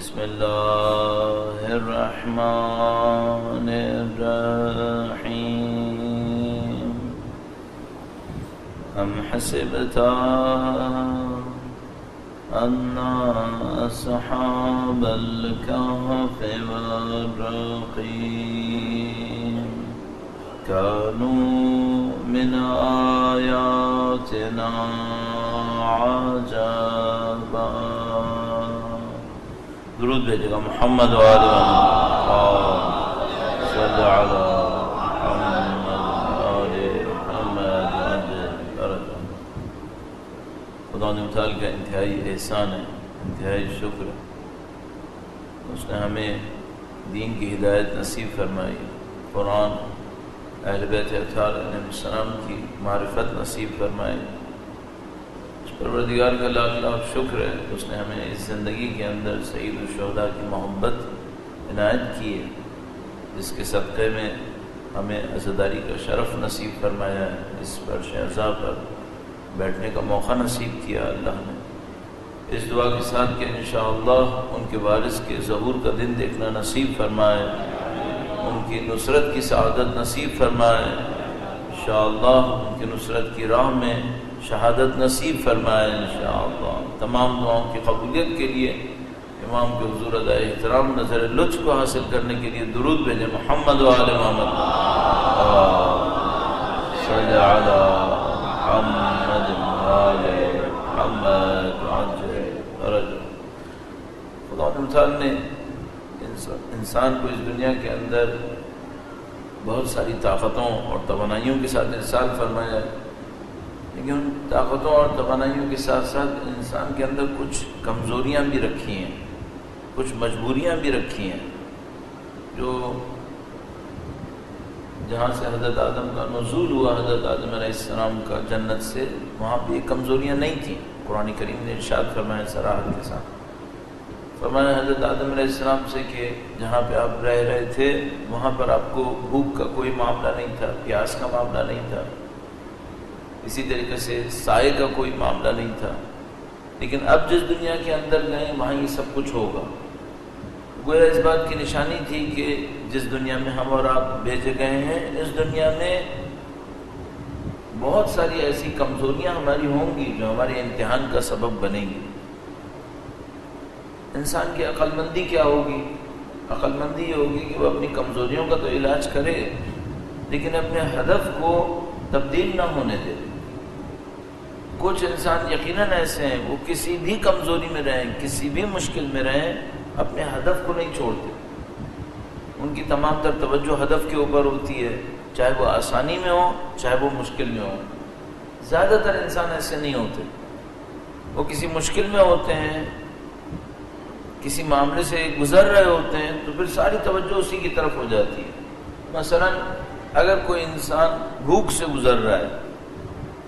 بسم اللہ الرحمن الرحیم ام حسبت ان اصحاب الكهف والرقیم كانوا من آیاتنا عجبا. درود بھیجے گا محمد و آل محمد صلی علی محمد آل محمد. خدا نے متعال کا انتہائی احسان ہے، انتہائی شکر ہے. اس نے ہمیں دین کی ہدایت نصیب فرمائی، قرآن، اہل بیت اطہار علیہ السلام کی معرفت نصیب فرمائی. پروردگار کا لاکھ لاکھ شکر ہے، اس نے ہمیں اس زندگی کے اندر سید الشہداء کی محبت عنایت کی ہے، جس کے صدقے میں ہمیں عزاداری کا شرف نصیب فرمایا ہے. اس پر شہزاد پر بیٹھنے کا موقع نصیب کیا اللہ نے. اس دعا کے ساتھ کہ انشاءاللہ ان کے وارث کے ظہور کا دن دیکھنا نصیب فرمائے، ان کی نصرت کی سعادت نصیب فرمائے، انشاءاللہ ان کی نصرت کی راہ میں شہادت نصیب فرمائے انشاءاللہ. تمام دعاؤں کی قبولیت کے لیے امام کے حضور ادائے احترام نظر لطف کو حاصل کرنے کے لیے درود بھیجیں محمد و آل محمد صلی علی محمد آل محمد عجل رجل. خدا تعالی نے انسان کو اس دنیا کے اندر بہت ساری طاقتوں اور توانائیوں کے ساتھ ارسال فرمایا ہے، لیکن ان طاقتوں اور توانائیوں کے ساتھ ساتھ انسان کے اندر کچھ کمزوریاں بھی رکھی ہیں، کچھ مجبوریاں بھی رکھی ہیں، جو جہاں سے حضرت آدم کا نزول ہوا، حضرت آدم علیہ السلام کا جنت سے، وہاں پہ یہ کمزوریاں نہیں تھیں. قرآن کریم نے ارشاد فرمایا صراحت کے ساتھ، فرمایا حضرت آدم علیہ السلام سے کہ جہاں پہ آپ رہ رہے تھے وہاں پر آپ کو بھوک کا کوئی معاملہ نہیں تھا، پیاس کا معاملہ نہیں تھا، اسی طریقے سے سائے کا کوئی معاملہ نہیں تھا. لیکن اب جس دنیا کے اندر گئے وہاں یہ سب کچھ ہوگا. گویا اس بات کی نشانی تھی کہ جس دنیا میں ہم اور آپ بھیجے گئے ہیں، اس دنیا میں بہت ساری ایسی کمزوریاں ہماری ہوں گی جو ہمارے امتحان کا سبب بنیں گی. انسان کی عقل مندی کیا ہوگی؟ عقل مندی یہ ہوگی کہ وہ اپنی کمزوریوں کا تو علاج کرے، لیکن اپنے ہدف کو تبدیل نہ ہونے دے. کچھ انسان یقیناً ایسے ہیں، وہ کسی بھی کمزوری میں رہیں، کسی بھی مشکل میں رہیں، اپنے ہدف کو نہیں چھوڑتے. ان کی تمام تر توجہ ہدف کے اوپر ہوتی ہے، چاہے وہ آسانی میں ہو چاہے وہ مشکل میں ہو. زیادہ تر انسان ایسے نہیں ہوتے. وہ کسی مشکل میں ہوتے ہیں، کسی معاملے سے گزر رہے ہوتے ہیں تو پھر ساری توجہ اسی کی طرف ہو جاتی ہے. مثلا اگر کوئی انسان بھوک سے گزر رہا ہے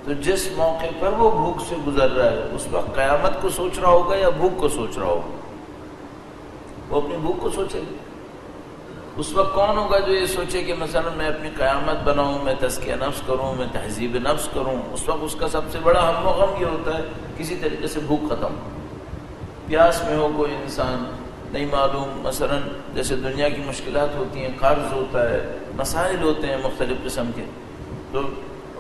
تو جس موقع پر وہ بھوک سے گزر رہا ہے اس وقت قیامت کو سوچ رہا ہوگا یا بھوک کو سوچ رہا ہوگا؟ وہ اپنی بھوک کو سوچے گا. اس وقت کون ہوگا جو یہ سوچے کہ مثلا میں اپنی قیامت بناؤں، میں تزکیہ نفس کروں، میں تہذیب نفس کروں؟ اس وقت اس کا سب سے بڑا ہم و غم یہ ہوتا ہے کسی طریقے سے بھوک ختم. پیاس میں ہو کوئی انسان، نہیں معلوم، مثلا جیسے دنیا کی مشکلات ہوتی ہیں، قرض ہوتا ہے، مسائل ہوتے ہیں مختلف قسم کے، تو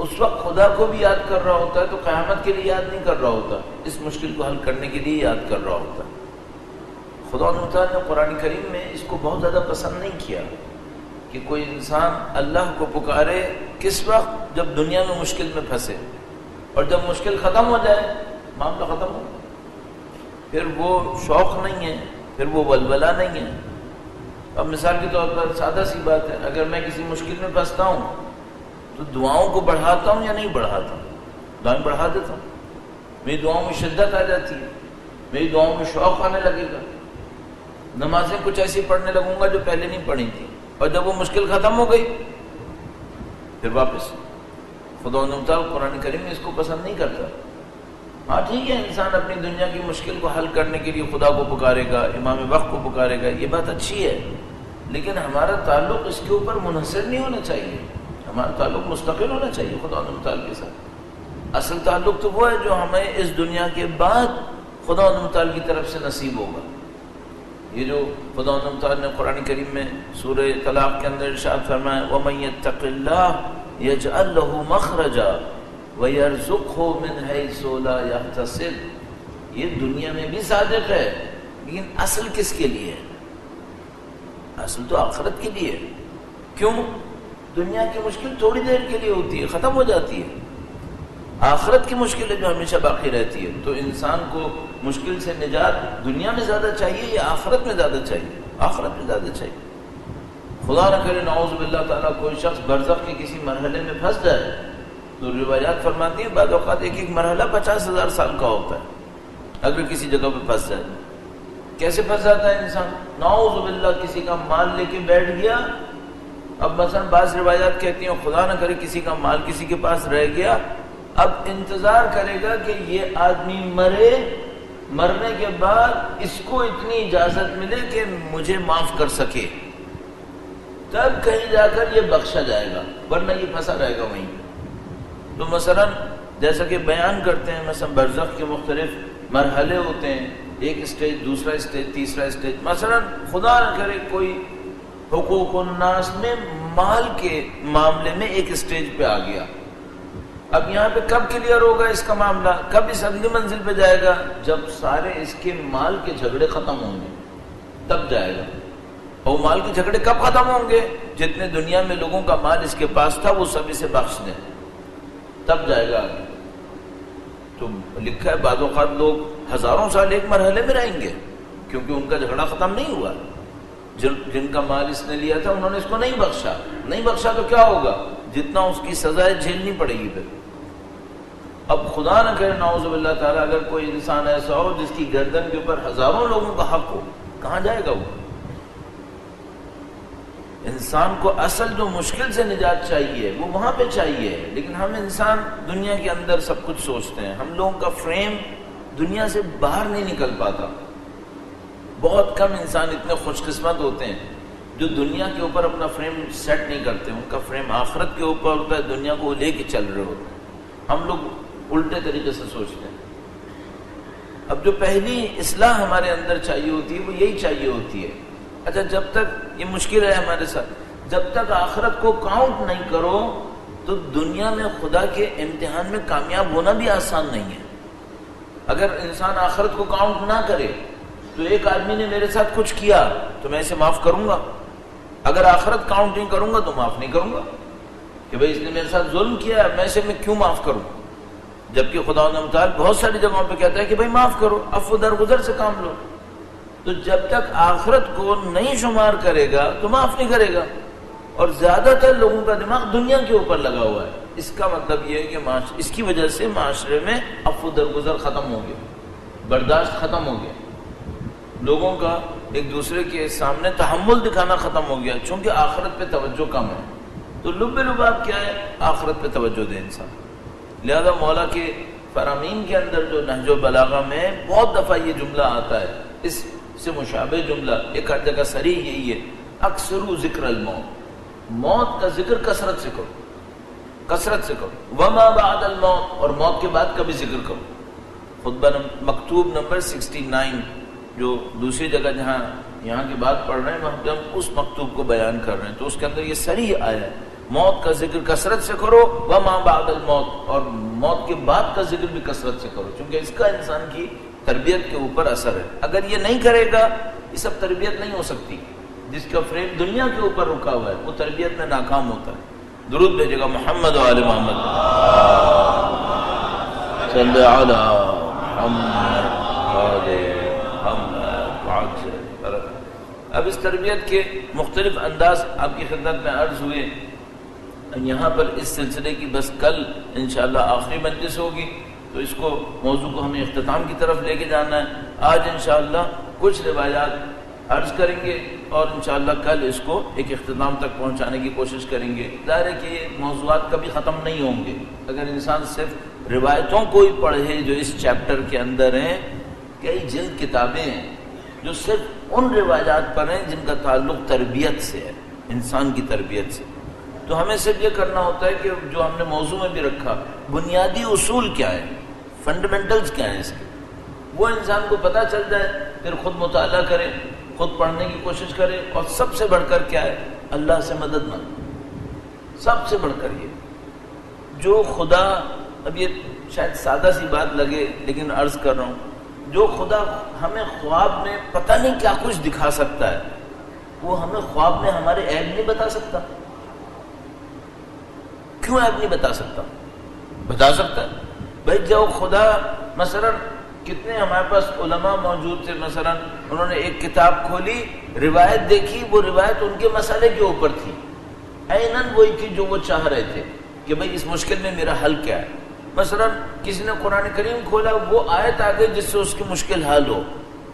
اس وقت خدا کو بھی یاد کر رہا ہوتا ہے تو قیامت کے لیے یاد نہیں کر رہا ہوتا، اس مشکل کو حل کرنے کے لیے یاد کر رہا ہوتا ہے. خدا تعالیٰ نے قرآن کریم میں اس کو بہت زیادہ پسند نہیں کیا کہ کوئی انسان اللہ کو پکارے کس وقت؟ جب دنیا میں مشکل میں پھنسے، اور جب مشکل ختم ہو جائے، معاملہ ختم ہو، پھر وہ شوق نہیں ہے، پھر وہ ولولہ نہیں ہے. اب مثال کے طور پر سادہ سی بات ہے، اگر میں کسی مشکل میں پھنستا ہوں تو دعاؤں کو بڑھاتا ہوں یا نہیں بڑھاتا ہوں؟ دعائیں بڑھا دیتا ہوں. میری دعاؤں میں شدت آ جاتی ہے، میری دعاؤں میں شوق آنے لگے گا. نمازیں کچھ ایسی پڑھنے لگوں گا جو پہلے نہیں پڑھی تھی، اور جب وہ مشکل ختم ہو گئی پھر واپس. خدا تعالیٰ قرآن کریم میں اس کو پسند نہیں کرتا. ہاں ٹھیک ہے، انسان اپنی دنیا کی مشکل کو حل کرنے کے لیے خدا کو پکارے گا، امام وقت کو پکارے گا، یہ بات اچھی ہے، لیکن ہمارا تعلق اس کے اوپر منحصر نہیں ہونا چاہیے. ہمارا تعلق مستقل ہونا چاہیے خدا تعالیٰ کے ساتھ. اصل تعلق تو وہ ہے جو ہمیں اس دنیا کے بعد خدا تعالیٰ کی طرف سے نصیب ہوگا. یہ جو خدا تعالیٰ نے قرآن کریم میں سورہ طلاق کے اندر ارشاد فرمایا وَمَن يَتَّقِ اللَّهَ يَجْعَل لَّهُ مَخْرَجًا وَيَرْزُقْهُ مِنْ حَيْثُ لَا يَحْتَسِبُ، یہ دنیا میں بھی صادق ہے لیکن اصل کس کے لیے ہے؟ اصل تو آخرت کے لیے ہے۔ کیوں؟ دنیا کی مشکل تھوڑی دیر کے لیے ہوتی ہے، ختم ہو جاتی ہے، آخرت کی مشکل ہے جو ہمیشہ باقی رہتی ہے۔ تو انسان کو مشکل سے نجات دنیا میں زیادہ چاہیے یا آخرت میں زیادہ چاہیے؟ آخرت میں زیادہ چاہیے۔ خدا نہ کرے نعوذ باللہ تعالیٰ کوئی شخص برزخ کے کسی مرحلے میں پھنس جائے تو روایات فرماتی ہیں بعض اوقات ایک مرحلہ 50,000 سال کا ہوتا ہے اگر کسی جگہ پہ پھنس جائے۔ کیسے پھنس جاتا ہے انسان؟ نعوذ باللہ کسی کا مال لے کے بیٹھ گیا، اب مثلا بعض روایات کہتی ہیں خدا نہ کرے کسی کا مال کسی کے پاس رہ گیا، اب انتظار کرے گا کہ یہ آدمی مرنے کے بعد اس کو اتنی اجازت ملے کہ مجھے معاف کر سکے، تب کہیں جا کر یہ بخشا جائے گا، ورنہ یہ پھنسا رہے گا وہیں۔ تو مثلا جیسا کہ بیان کرتے ہیں مثلا برزخ کے مختلف مرحلے ہوتے ہیں، ایک اسٹیج، دوسرا اسٹیج، تیسرا اسٹیج۔ مثلا خدا نہ کرے کوئی حقوق الناس میں مال کے معاملے میں ایک اسٹیج پہ آ گیا، اب یہاں پہ کب کلیئر ہوگا اس کا معاملہ، کب اس اگلی منزل پہ جائے گا؟ جب سارے اس کے مال کے جھگڑے ختم ہوں گے تب جائے گا۔ اور مال کے جھگڑے کب ختم ہوں گے؟ جتنے دنیا میں لوگوں کا مال اس کے پاس تھا وہ سب اسے بخش دیں، تب جائے گا۔ تو لکھا ہے بعض اوقات لوگ ہزاروں سال ایک مرحلے میں رہیں گے کیونکہ ان کا جھگڑا ختم نہیں ہوا، جن کا مال اس نے لیا تھا انہوں نے اس کو نہیں بخشا تو کیا ہوگا؟ جتنا اس کی سزائے جھیلنی پڑے گی پھر۔ اب خدا نہ کرے نعوذ باللہ تعالیٰ اگر کوئی انسان ایسا ہو جس کی گردن کے اوپر ہزاروں لوگوں کا حق ہو، کہاں جائے گا وہ؟ انسان کو اصل جو مشکل سے نجات چاہیے وہ وہاں پہ چاہیے، لیکن ہم انسان دنیا کے اندر سب کچھ سوچتے ہیں، ہم لوگوں کا فریم دنیا سے باہر نہیں نکل پاتا۔ بہت کم انسان اتنے خوش قسمت ہوتے ہیں جو دنیا کے اوپر اپنا فریم سیٹ نہیں کرتے، ان کا فریم آخرت کے اوپر ہوتا ہے، دنیا کو لے کے چل رہے ہوتے ہیں۔ ہم لوگ الٹے طریقے سے سوچتے ہیں۔ اب جو پہلی اصلاح ہمارے اندر چاہیے ہوتی ہے وہ یہی چاہیے ہوتی ہے، اچھا جب تک یہ مشکل ہے ہمارے ساتھ، جب تک آخرت کو کاؤنٹ نہیں کرو تو دنیا میں خدا کے امتحان میں کامیاب ہونا بھی آسان نہیں ہے۔ اگر انسان آخرت کو کاؤنٹ نہ کرے تو ایک آدمی نے میرے ساتھ کچھ کیا تو میں اسے معاف کروں گا، اگر آخرت کاؤنٹ نہیں کروں گا تو معاف نہیں کروں گا کہ بھئی اس نے میرے ساتھ ظلم کیا ہے، میں اسے میں کیوں معاف کروں؟ جبکہ خدا تعالیٰ بہت ساری جگہوں پہ کہتا ہے کہ بھئی معاف کرو، عفو درگزر سے کام لو۔ تو جب تک آخرت کو نہیں شمار کرے گا تو معاف نہیں کرے گا، اور زیادہ تر لوگوں کا دماغ دنیا کے اوپر لگا ہوا ہے۔ اس کا مطلب یہ ہے کہ اس کی وجہ سے معاشرے میں عفو درگزر ختم ہو گیا، برداشت ختم ہو گیا، لوگوں کا ایک دوسرے کے سامنے تحمل دکھانا ختم ہو گیا، چونکہ آخرت پہ توجہ کم ہے۔ تو لب لباب کیا ہے؟ آخرت پہ توجہ دے انسان۔ لہذا مولا کے فرامین کے اندر جو نہج و بلاغہ میں بہت دفعہ یہ جملہ آتا ہے، اس سے مشابہ جملہ ایک ہر جگہ صریح یہی ہے، اکثروا ذکر الموت، موت کا ذکر کثرت سے کرو، کثرت سے کرو، وما بعد الموت، اور موت کے بعد کا بھی ذکر کرو۔ خطبہ مکتوب نمبر 69 جو دوسری جگہ جہاں یہاں کی بات پڑھ رہے ہیں وہاں ہم اس مکتوب کو بیان کر رہے ہیں، تو اس کے اندر یہ صریح آیا ہے، موت کا ذکر کثرت سے کرو، وما بعد الموت، اور موت کے بعد کا ذکر بھی کثرت سے کرو، چونکہ اس کا انسان کی تربیت کے اوپر اثر ہے۔ اگر یہ نہیں کرے گا یہ سب تربیت نہیں ہو سکتی۔ جس کا فریم دنیا کے اوپر رکا ہوا ہے وہ تربیت میں ناکام ہوتا ہے۔ درود بھیجے گا محمد و آل محمد صلی علی محمد اب اس تربیت کے مختلف انداز آپ کی خدمت میں عرض ہوئے۔ یہاں پر اس سلسلے کی بس کل انشاءاللہ آخری مجلس ہوگی، تو اس کو موضوع کو ہمیں اختتام کی طرف لے کے جانا ہے۔ آج انشاءاللہ کچھ روایات عرض کریں گے اور انشاءاللہ کل اس کو ایک اختتام تک پہنچانے کی کوشش کریں گے۔ ظاہر ہے کہ یہ موضوعات کبھی ختم نہیں ہوں گے اگر انسان صرف روایتوں کو ہی پڑھے جو اس چیپٹر کے اندر ہیں۔ کئی جلد کتابیں ہیں جو صرف ان روایات پر ہیں جن کا تعلق تربیت سے ہے، انسان کی تربیت سے۔ تو ہمیں صرف یہ کرنا ہوتا ہے کہ جو ہم نے موضوع میں بھی رکھا، بنیادی اصول کیا ہے، فنڈامنٹلز کیا ہیں اس کے، وہ انسان کو پتہ چل جائے، پھر خود مطالعہ کرے، خود پڑھنے کی کوشش کرے، اور سب سے بڑھ کر کیا ہے، اللہ سے مدد مانگے. سب سے بڑھ کر یہ جو خدا، اب یہ شاید سادہ سی بات لگے لیکن عرض کر رہا ہوں، جو خدا ہمیں خواب میں پتہ نہیں کیا کچھ دکھا سکتا ہے، وہ ہمیں خواب میں ہمارے عیب نہیں بتا سکتا. کیوں عیب نہیں بتا سکتا؟ بتا سکتا ہے. بھائی جو خدا مثلا کتنے ہمارے پاس علماء موجود تھے، مثلا انہوں نے ایک کتاب کھولی، روایت دیکھی، وہ روایت ان کے مسئلے کے اوپر تھی، عیناً وہی تھی جو وہ چاہ رہے تھے کہ بھئی اس مشکل میں میرا حل کیا ہے. مثلا کسی نے قرآن کریم کھولا، وہ آیت آ گئی جس سے اس کی مشکل حل ہو.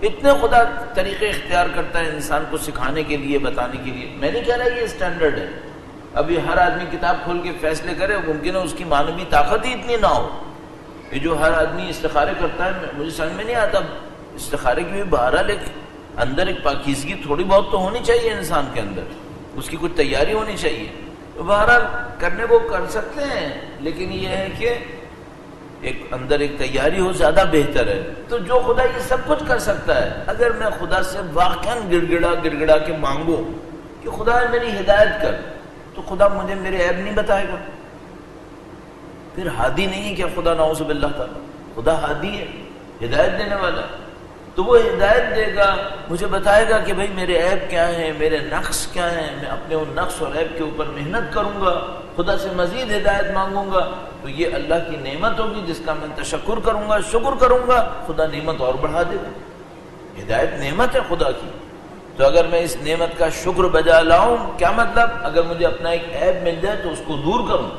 اتنے خدا طریقے اختیار کرتا ہے انسان کو سکھانے کے لیے، بتانے کے لیے. میں نہیں کہہ رہا یہ اسٹینڈرڈ ہے. ابھی ہر آدمی کتاب کھول کے فیصلے کرے، ممکن ہے اس کی مانوی طاقت ہی اتنی نہ ہو. یہ جو ہر آدمی استخارے کرتا ہے، مجھے سمجھ میں نہیں آتا. استخارے کی بھی بہرحال ایک اندر ایک پاکیزگی تھوڑی بہت تو ہونی چاہیے انسان کے اندر، اس کی کچھ تیاری ہونی چاہیے. بہرحال کرنے کو کر سکتے ہیں، لیکن یہ ہے کہ ایک اندر ایک تیاری ہو، زیادہ بہتر ہے. تو جو خدا یہ سب کچھ کر سکتا ہے، اگر میں خدا سے واقعاً گڑ گڑا کے مانگوں کہ خدا میری ہدایت کر، تو خدا مجھے میرے عیب نہیں بتائے گا. پھر ہادی نہیں ہے کیا خدا؟ نعوذ باللہ تعالیٰ. خدا ہادی ہے، ہدایت دینے والا. تو وہ ہدایت دے گا، مجھے بتائے گا کہ بھئی میرے عیب کیا ہیں، میرے نقص کیا ہیں. میں اپنے ان نقص اور عیب کے اوپر محنت کروں گا، خدا سے مزید ہدایت مانگوں گا. تو یہ اللہ کی نعمت ہوگی جس کا میں تشکر کروں گا، شکر کروں گا، خدا نعمت اور بڑھا دے گا. ہدایت نعمت ہے خدا کی. تو اگر میں اس نعمت کا شکر بجا لاؤں، کیا مطلب؟ اگر مجھے اپنا ایک عیب مل جائے تو اس کو دور کروں،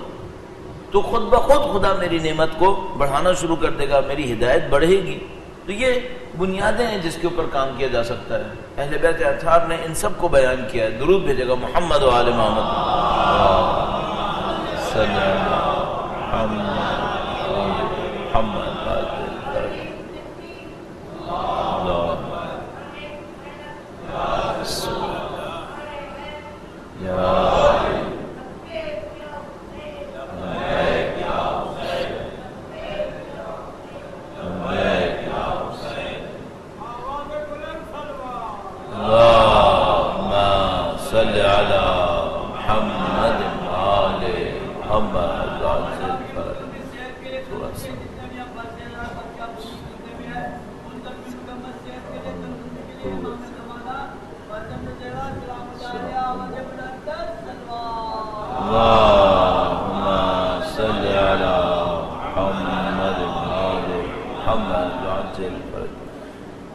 تو خود بخود خدا میری نعمت کو بڑھانا شروع کر دے گا، میری ہدایت بڑھے گی. تو یہ بنیادیں ہیں جس کے اوپر کام کیا جا سکتا ہے. اہل بیت اطہار نے ان سب کو بیان کیا ہے. درود بھیجے گا محمد و آل محمد. صلی اللہ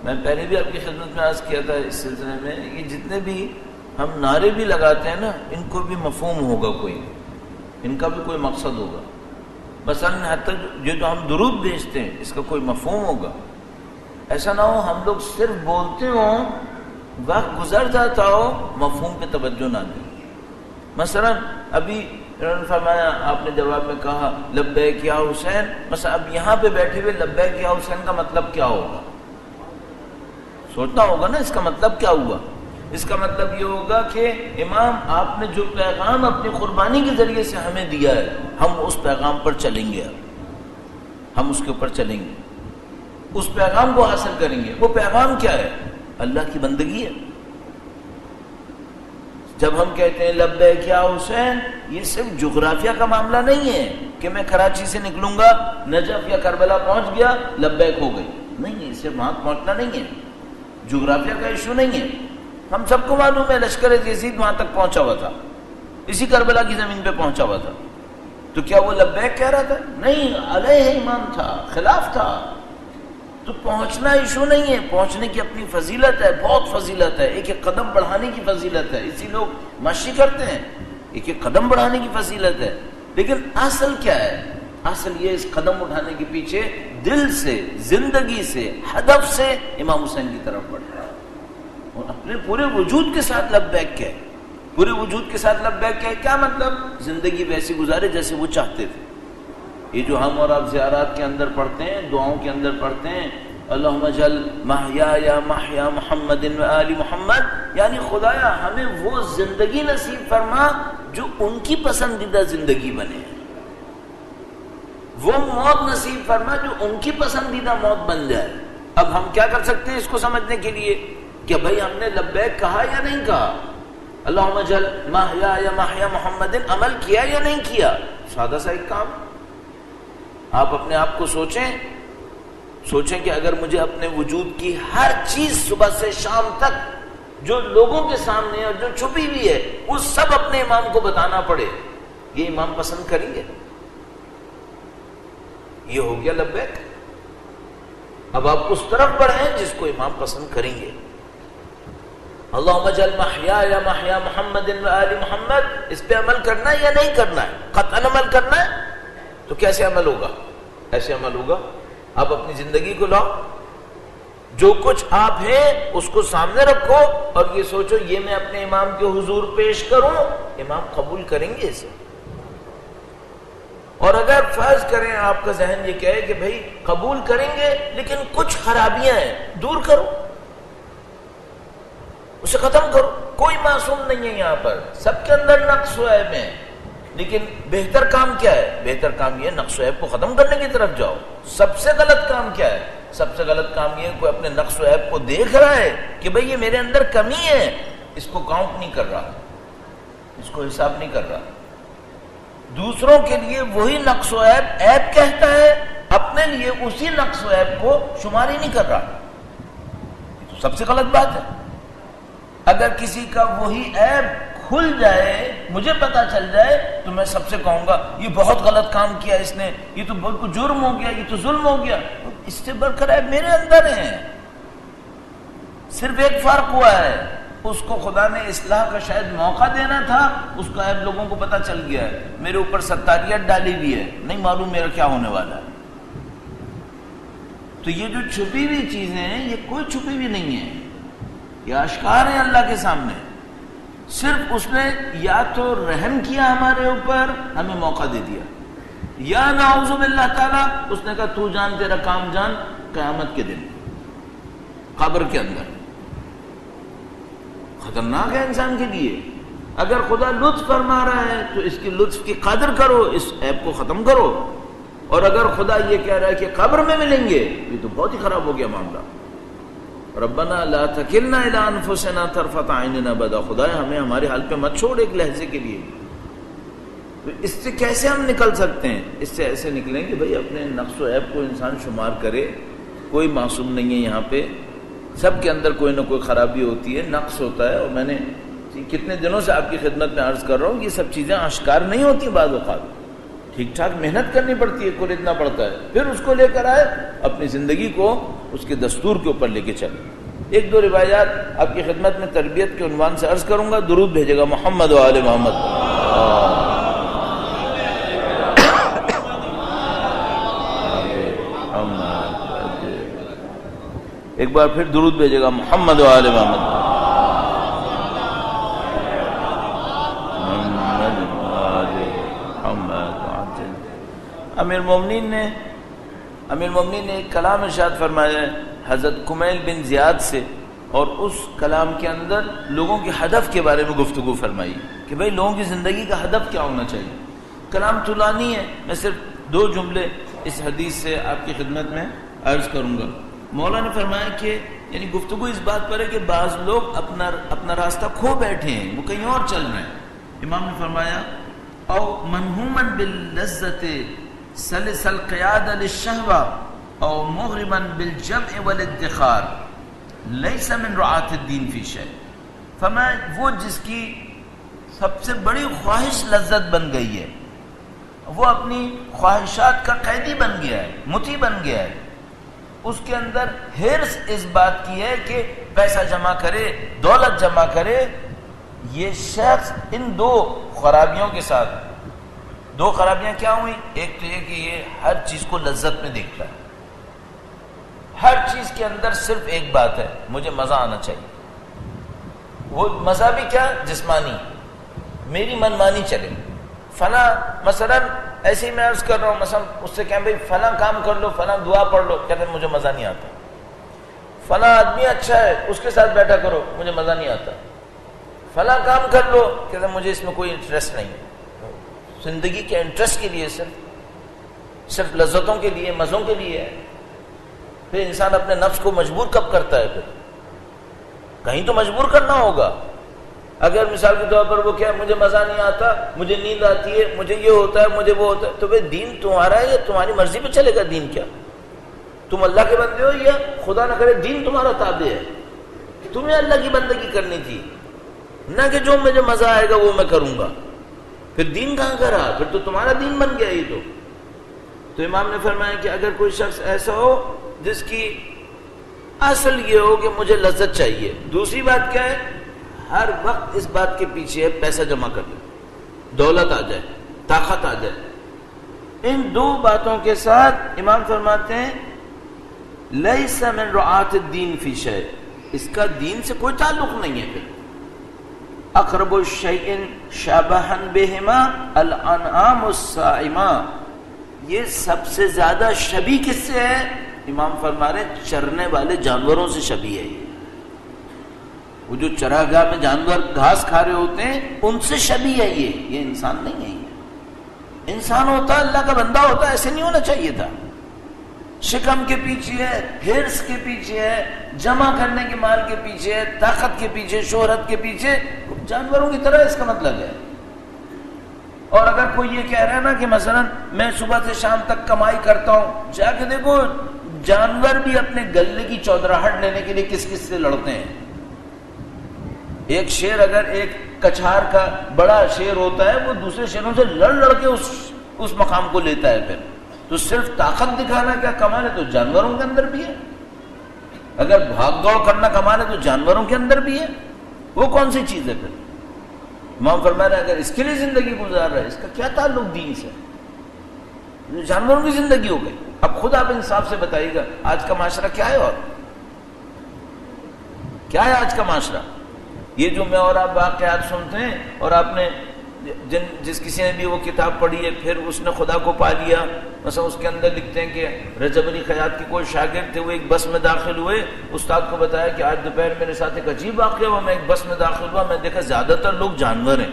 میں پہلے بھی آپ کی خدمت میں عرض کیا تھا اس سلسلے میں، یہ جتنے بھی ہم نعرے بھی لگاتے ہیں نا، ان کو بھی مفہوم ہوگا، کوئی ان کا بھی کوئی مقصد ہوگا. مثلا حتی جو ہم درود بھیجتے ہیں، اس کا کوئی مفہوم ہوگا. ایسا نہ ہو ہم لوگ صرف بولتے ہوں، وقت گزر جاتا ہو، مفہوم پہ توجہ نہ دیں. مثلا ابھی انہوں نے فرمایا، آپ نے جواب میں کہا لبیک یا حسین. مثلا اب یہاں پہ بیٹھے ہوئے لبیک یا حسین کا مطلب کیا ہوگا؟ سوچنا ہوگا نا اس کا مطلب کیا ہوا. اس کا مطلب یہ ہوگا کہ امام آپ نے جو پیغام اپنی قربانی کے ذریعے سے ہمیں دیا ہے، ہم اس پیغام پر چلیں گے، ہم اس کے اوپر چلیں گے، اس پیغام کو حاصل کریں گے. وہ پیغام کیا ہے؟ اللہ کی بندگی ہے. جب ہم کہتے ہیں لبیک یا حسین، یہ صرف جغرافیہ کا معاملہ نہیں ہے کہ میں کراچی سے نکلوں گا، نجف یا کربلا پہنچ گیا، لبیک ہو گئی. نہیں، اسے وہاں پہنچنا نہیں ہے، جغرافیہ کا ایشو نہیں ہے. ہم سب کو معلوم ہے لشکر یزید وہاں تک پہنچا ہوا تھا، اسی کربلا کی زمین پہ پہنچا ہوا تھا. تو کیا وہ لبیک کہہ رہا تھا؟ نہیں، علیہ ایمان تھا، خلاف تھا. تو پہنچنا ایشو نہیں ہے، پہنچنے کی اپنی فضیلت ہے، بہت فضیلت ہے. ایک ایک قدم بڑھانے کی فضیلت ہے. اسی لوگ مشی کرتے ہیں، ایک ایک قدم بڑھانے کی فضیلت ہے. لیکن اصل کیا ہے؟ اصل یہ اس قدم اٹھانے کے پیچھے دل سے، زندگی سے، ہدف سے امام حسین کی طرف بڑھ رہا ہے، اور اپنے پورے وجود کے ساتھ لبیک کہے. پورے وجود کے ساتھ لبیک کہے کیا مطلب؟ زندگی ویسی گزارے جیسے وہ چاہتے تھے. یہ جو ہم اور آپ زیارات کے اندر پڑھتے ہیں، دعاؤں کے اندر پڑھتے ہیں، اللہم اجعل محیا محیا محمد و آل محمد، یعنی خدایا ہمیں وہ زندگی نصیب فرما جو ان کی پسندیدہ زندگی بنے، وہ موت نصیب فرما جو ان کی پسندیدہ موت بن جائے. اب ہم کیا کر سکتے ہیں اس کو سمجھنے کے لیے؟ کہ بھائی ہم نے لبیک کہا یا نہیں کہا؟ اللہم اجعل محیایا محیا محمد عمل کیا یا نہیں کیا؟ سادہ سا ایک کام. آپ اپنے آپ کو سوچیں کہ اگر مجھے اپنے وجود کی ہر چیز صبح سے شام تک جو لوگوں کے سامنے ہے اور جو چھپی ہوئی ہے وہ سب اپنے امام کو بتانا پڑے، یہ امام پسند کریں گے؟ یہ ہو گیا لبیک. اب آپ اس طرف بڑھیں جس کو امام پسند کریں گے. اللہم اجعل محیایا محیا محمد و آل محمد، اس پہ عمل کرنا ہے یا نہیں کرنا ہے؟ قطعاً عمل کرنا ہے. تو کیسے عمل ہوگا؟ ایسے عمل ہوگا، آپ اپنی زندگی کو لاؤ، جو کچھ آپ ہیں اس کو سامنے رکھو اور یہ سوچو یہ میں اپنے امام کے حضور پیش کروں، امام قبول کریں گے اسے. اور اگر فرض کریں آپ کا ذہن یہ کہے کہ بھائی قبول کریں گے لیکن کچھ خرابیاں ہیں، دور کرو، اسے ختم کرو. کوئی معصوم نہیں ہے یہاں پر، سب کے اندر نقص و عیب ہیں، لیکن بہتر کام کیا ہے؟ بہتر کام یہ نقص و عیب کو ختم کرنے کی طرف جاؤ. سب سے غلط کام کیا ہے؟ سب سے غلط کام یہ ہے کوئی اپنے نقص و عیب کو دیکھ رہا ہے کہ بھئی یہ میرے اندر کمی ہے، اس کو کاؤنٹ نہیں کر رہا، اس کو حساب نہیں کر رہا. دوسروں کے لیے وہی نقص و عیب کہتا ہے، اپنے لیے اسی نقص و عیب کو شمار ہی نہیں کر رہا. یہ تو سب سے غلط بات ہے. اگر کسی کا وہی عیب کھل جائے، مجھے پتا چل جائے، تو میں سب سے کہوں گا یہ بہت غلط کام کیا اس نے، یہ تو بہت جرم ہو گیا، یہ تو ظلم ہو گیا. اس سے بڑھ کر عیب میرے اندر ہے. صرف ایک فرق ہوا ہے، اس کو خدا نے اصلاح کا شاید موقع دینا تھا، اس کا عیب لوگوں کو پتا چل گیا ہے، میرے اوپر ستاریت ڈالی بھی ہے، نہیں معلوم میرا کیا ہونے والا ہے. تو یہ جو چھپی ہوئی چیزیں ہیں یہ کوئی چھپی ہوئی نہیں ہے، یہ اشکار ہیں اللہ کے سامنے. صرف اس نے یا تو رحم کیا ہمارے اوپر، ہمیں موقع دے دیا، یا نعوذ باللہ تعالیٰ اس نے کہا تو جان تیرا کام جان، قیامت کے دن قبر کے اندر خطرناک ہے انسان کے لیے. اگر خدا لطف فرما رہا ہے تو اس کی لطف کی قدر کرو، اس عیب کو ختم کرو. اور اگر خدا یہ کہہ رہا ہے کہ قبر میں ملیں گے، یہ تو بہت ہی خراب ہو گیا معاملہ. ربنا لا تکلنا الی انفسنا طرفۃ عین ابدا، خدایا ہمیں ہمارے حال پہ مت چھوڑ ایک لحظے کے لیے. تو اس سے کیسے ہم نکل سکتے ہیں؟ اس سے ایسے نکلیں کہ بھئی اپنے نقص و عیب کو انسان شمار کرے. کوئی معصوم نہیں ہے یہاں پہ، سب کے اندر کوئی نہ کوئی خرابی ہوتی ہے، نقص ہوتا ہے. اور میں نے کتنے دنوں سے آپ کی خدمت میں عرض کر رہا ہوں یہ سب چیزیں آشکار نہیں ہوتی، بعض اوقات ٹھیک ٹھاک محنت کرنی پڑتی ہے، خریدنا پڑتا ہے، پھر اس کو لے کر آئے اپنی زندگی کو اس کے دستور کے اوپر لے کے چلے. ایک دو روایات آپ کی خدمت میں تربیت کے عنوان سے عرض کروں گا. درود بھیجے گا محمد و آل محمد. ایک بار پھر درود بھیجے گا محمد و آل محمد. امیر المومنین نے ایک کلام ارشاد فرمایا ہے حضرت کمیل بن زیاد سے، اور اس کلام کے اندر لوگوں کے ہدف کے بارے میں گفتگو فرمائی کہ بھئی لوگوں کی زندگی کا ہدف کیا ہونا چاہیے. کلام طولانی ہے، میں صرف 2 جملے اس حدیث سے آپ کی خدمت میں عرض کروں گا. مولا نے فرمایا کہ یعنی گفتگو اس بات پر ہے کہ بعض لوگ اپنا راستہ کھو بیٹھے ہیں، وہ کہیں اور چل رہے ہیں. امام نے فرمایا او منہوما باللذت سلس القیاد للشہوہ او مغرما بالجمع والادخار لیس من رعاة الدین فی شیء. فرمایا وہ جس کی سب سے بڑی خواہش لذت بن گئی ہے، وہ اپنی خواہشات کا قیدی بن گیا ہے، مطیع بن گیا ہے. اس کے اندر حرص اس بات کی ہے کہ پیسہ جمع کرے، دولت جمع کرے. یہ شخص ان 2 خرابیوں کے ساتھ، 2 خرابیاں کیا ہوئی؟ ایک تو یہ کہ یہ ہر چیز کو لذت میں دیکھتا ہے، ہر چیز کے اندر صرف ایک بات ہے، مجھے مزہ آنا چاہیے. وہ مزہ بھی کیا؟ جسمانی، میری من مانی چلے. فلاں مثلا ایسے ہی میں عرض کر رہا ہوں، مثلا اس سے کہیں بھائی فلاں کام کر لو، فلاں دعا پڑھ لو، کہتے ہیں مجھے مزہ نہیں آتا. فلاں آدمی اچھا ہے اس کے ساتھ بیٹھا کرو، مجھے مزہ نہیں آتا. فلاں کام کر لو، کہتے ہیں مجھے اس میں کوئی انٹرسٹ نہیں. زندگی کے انٹرسٹ کے لیے صرف لذتوں کے لیے، مزوں کے لیے ہے. پھر انسان اپنے نفس کو مجبور کب کرتا ہے؟ پھر کہیں تو مجبور کرنا ہوگا. اگر مثال کے طور پر وہ کیا مجھے مزہ نہیں آتا, مجھے نیند آتی ہے, مجھے یہ ہوتا ہے, مجھے وہ ہوتا ہے, تو بھئی دین تمہارا ہے یا تمہاری مرضی پہ چلے گا دین؟ کیا تم اللہ کے بندے ہو یا خدا نہ کرے دین تمہارا تابع ہے؟ تمہیں اللہ کی بندگی کرنی تھی, نہ کہ جو مجھے مزہ آئے گا وہ میں کروں گا. پھر دین کہاں کا رہا؟ پھر تو تمہارا دین بن گیا یہ تو امام نے فرمایا کہ اگر کوئی شخص ایسا ہو جس کی اصل یہ ہو کہ مجھے لذت چاہیے, دوسری بات کیا ہے, ہر وقت اس بات کے پیچھے ہے پیسہ جمع کر لے, دولت آ جائے, طاقت آ جائے, ان دو باتوں کے ساتھ امام فرماتے ہیں لیس من رعاة الدین فی شیء, اس کا دین سے کوئی تعلق نہیں ہے. پھر اقرب الشیء شبہا بہما الانعام الصائمہ, یہ سب سے زیادہ شبیہ کس سے ہے؟ امام فرما رہے ہیں چرنے والے جانوروں سے شبیہ ہے. وہ جو چراگاہ میں جانور گھاس کھا رہے ہوتے ہیں ان سے شبیہ ہے. یہ انسان نہیں ہے. یہ انسان ہوتا, اللہ کا بندہ ہوتا, ایسے نہیں ہونا چاہیے تھا. شکم کے پیچھے ہے, ہرس کے پیچھے ہے, جمع کرنے کے مال کے پیچھے ہے, طاقت کے پیچھے, شہرت کے پیچھے, جانوروں کی طرح اس کا مطلب ہے. اور اگر کوئی یہ کہہ رہا ہے نا کہ مثلا میں صبح سے شام تک کمائی کرتا ہوں, جا کے دیکھو جانور بھی اپنے گلے کی چودراہٹ لینے کے لیے کس کس سے لڑتے ہیں. ایک شیر اگر ایک کچھار کا بڑا شیر ہوتا ہے وہ دوسرے شیروں سے لڑ لڑ کے اس مقام کو لیتا ہے. پھر تو صرف طاقت دکھانا کیا کمال ہے تو جانوروں کے اندر بھی ہے. اگر بھاگ دوڑ کرنا کمال ہے تو جانوروں کے اندر بھی ہے. وہ کون سی چیز ہے؟ پھر امام فرما رہے ہیں اگر اس کے لیے زندگی گزار رہا ہے, اس کا کیا تعلق دین سے؟ جانوروں کی زندگی ہو گئی. اب خود آپ انصاف سے بتائیے گا آج کا معاشرہ کیا ہے؟ اور کیا ہے آج کا معاشرہ؟ یہ جو میں اور آپ واقعات سنتے ہیں, اور آپ نے جس کسی نے بھی وہ کتاب پڑھی ہے پھر اس نے خدا کو پا لیا, مثلا اس کے اندر لکھتے ہیں کہ رجب علی خیاط کے کوئی شاگرد تھے, وہ ایک بس میں داخل ہوئے, استاد کو بتایا کہ آج دوپہر میرے ساتھ ایک عجیب واقعہ ہوا, میں ایک بس میں داخل ہوا, میں دیکھا زیادہ تر لوگ جانور ہیں.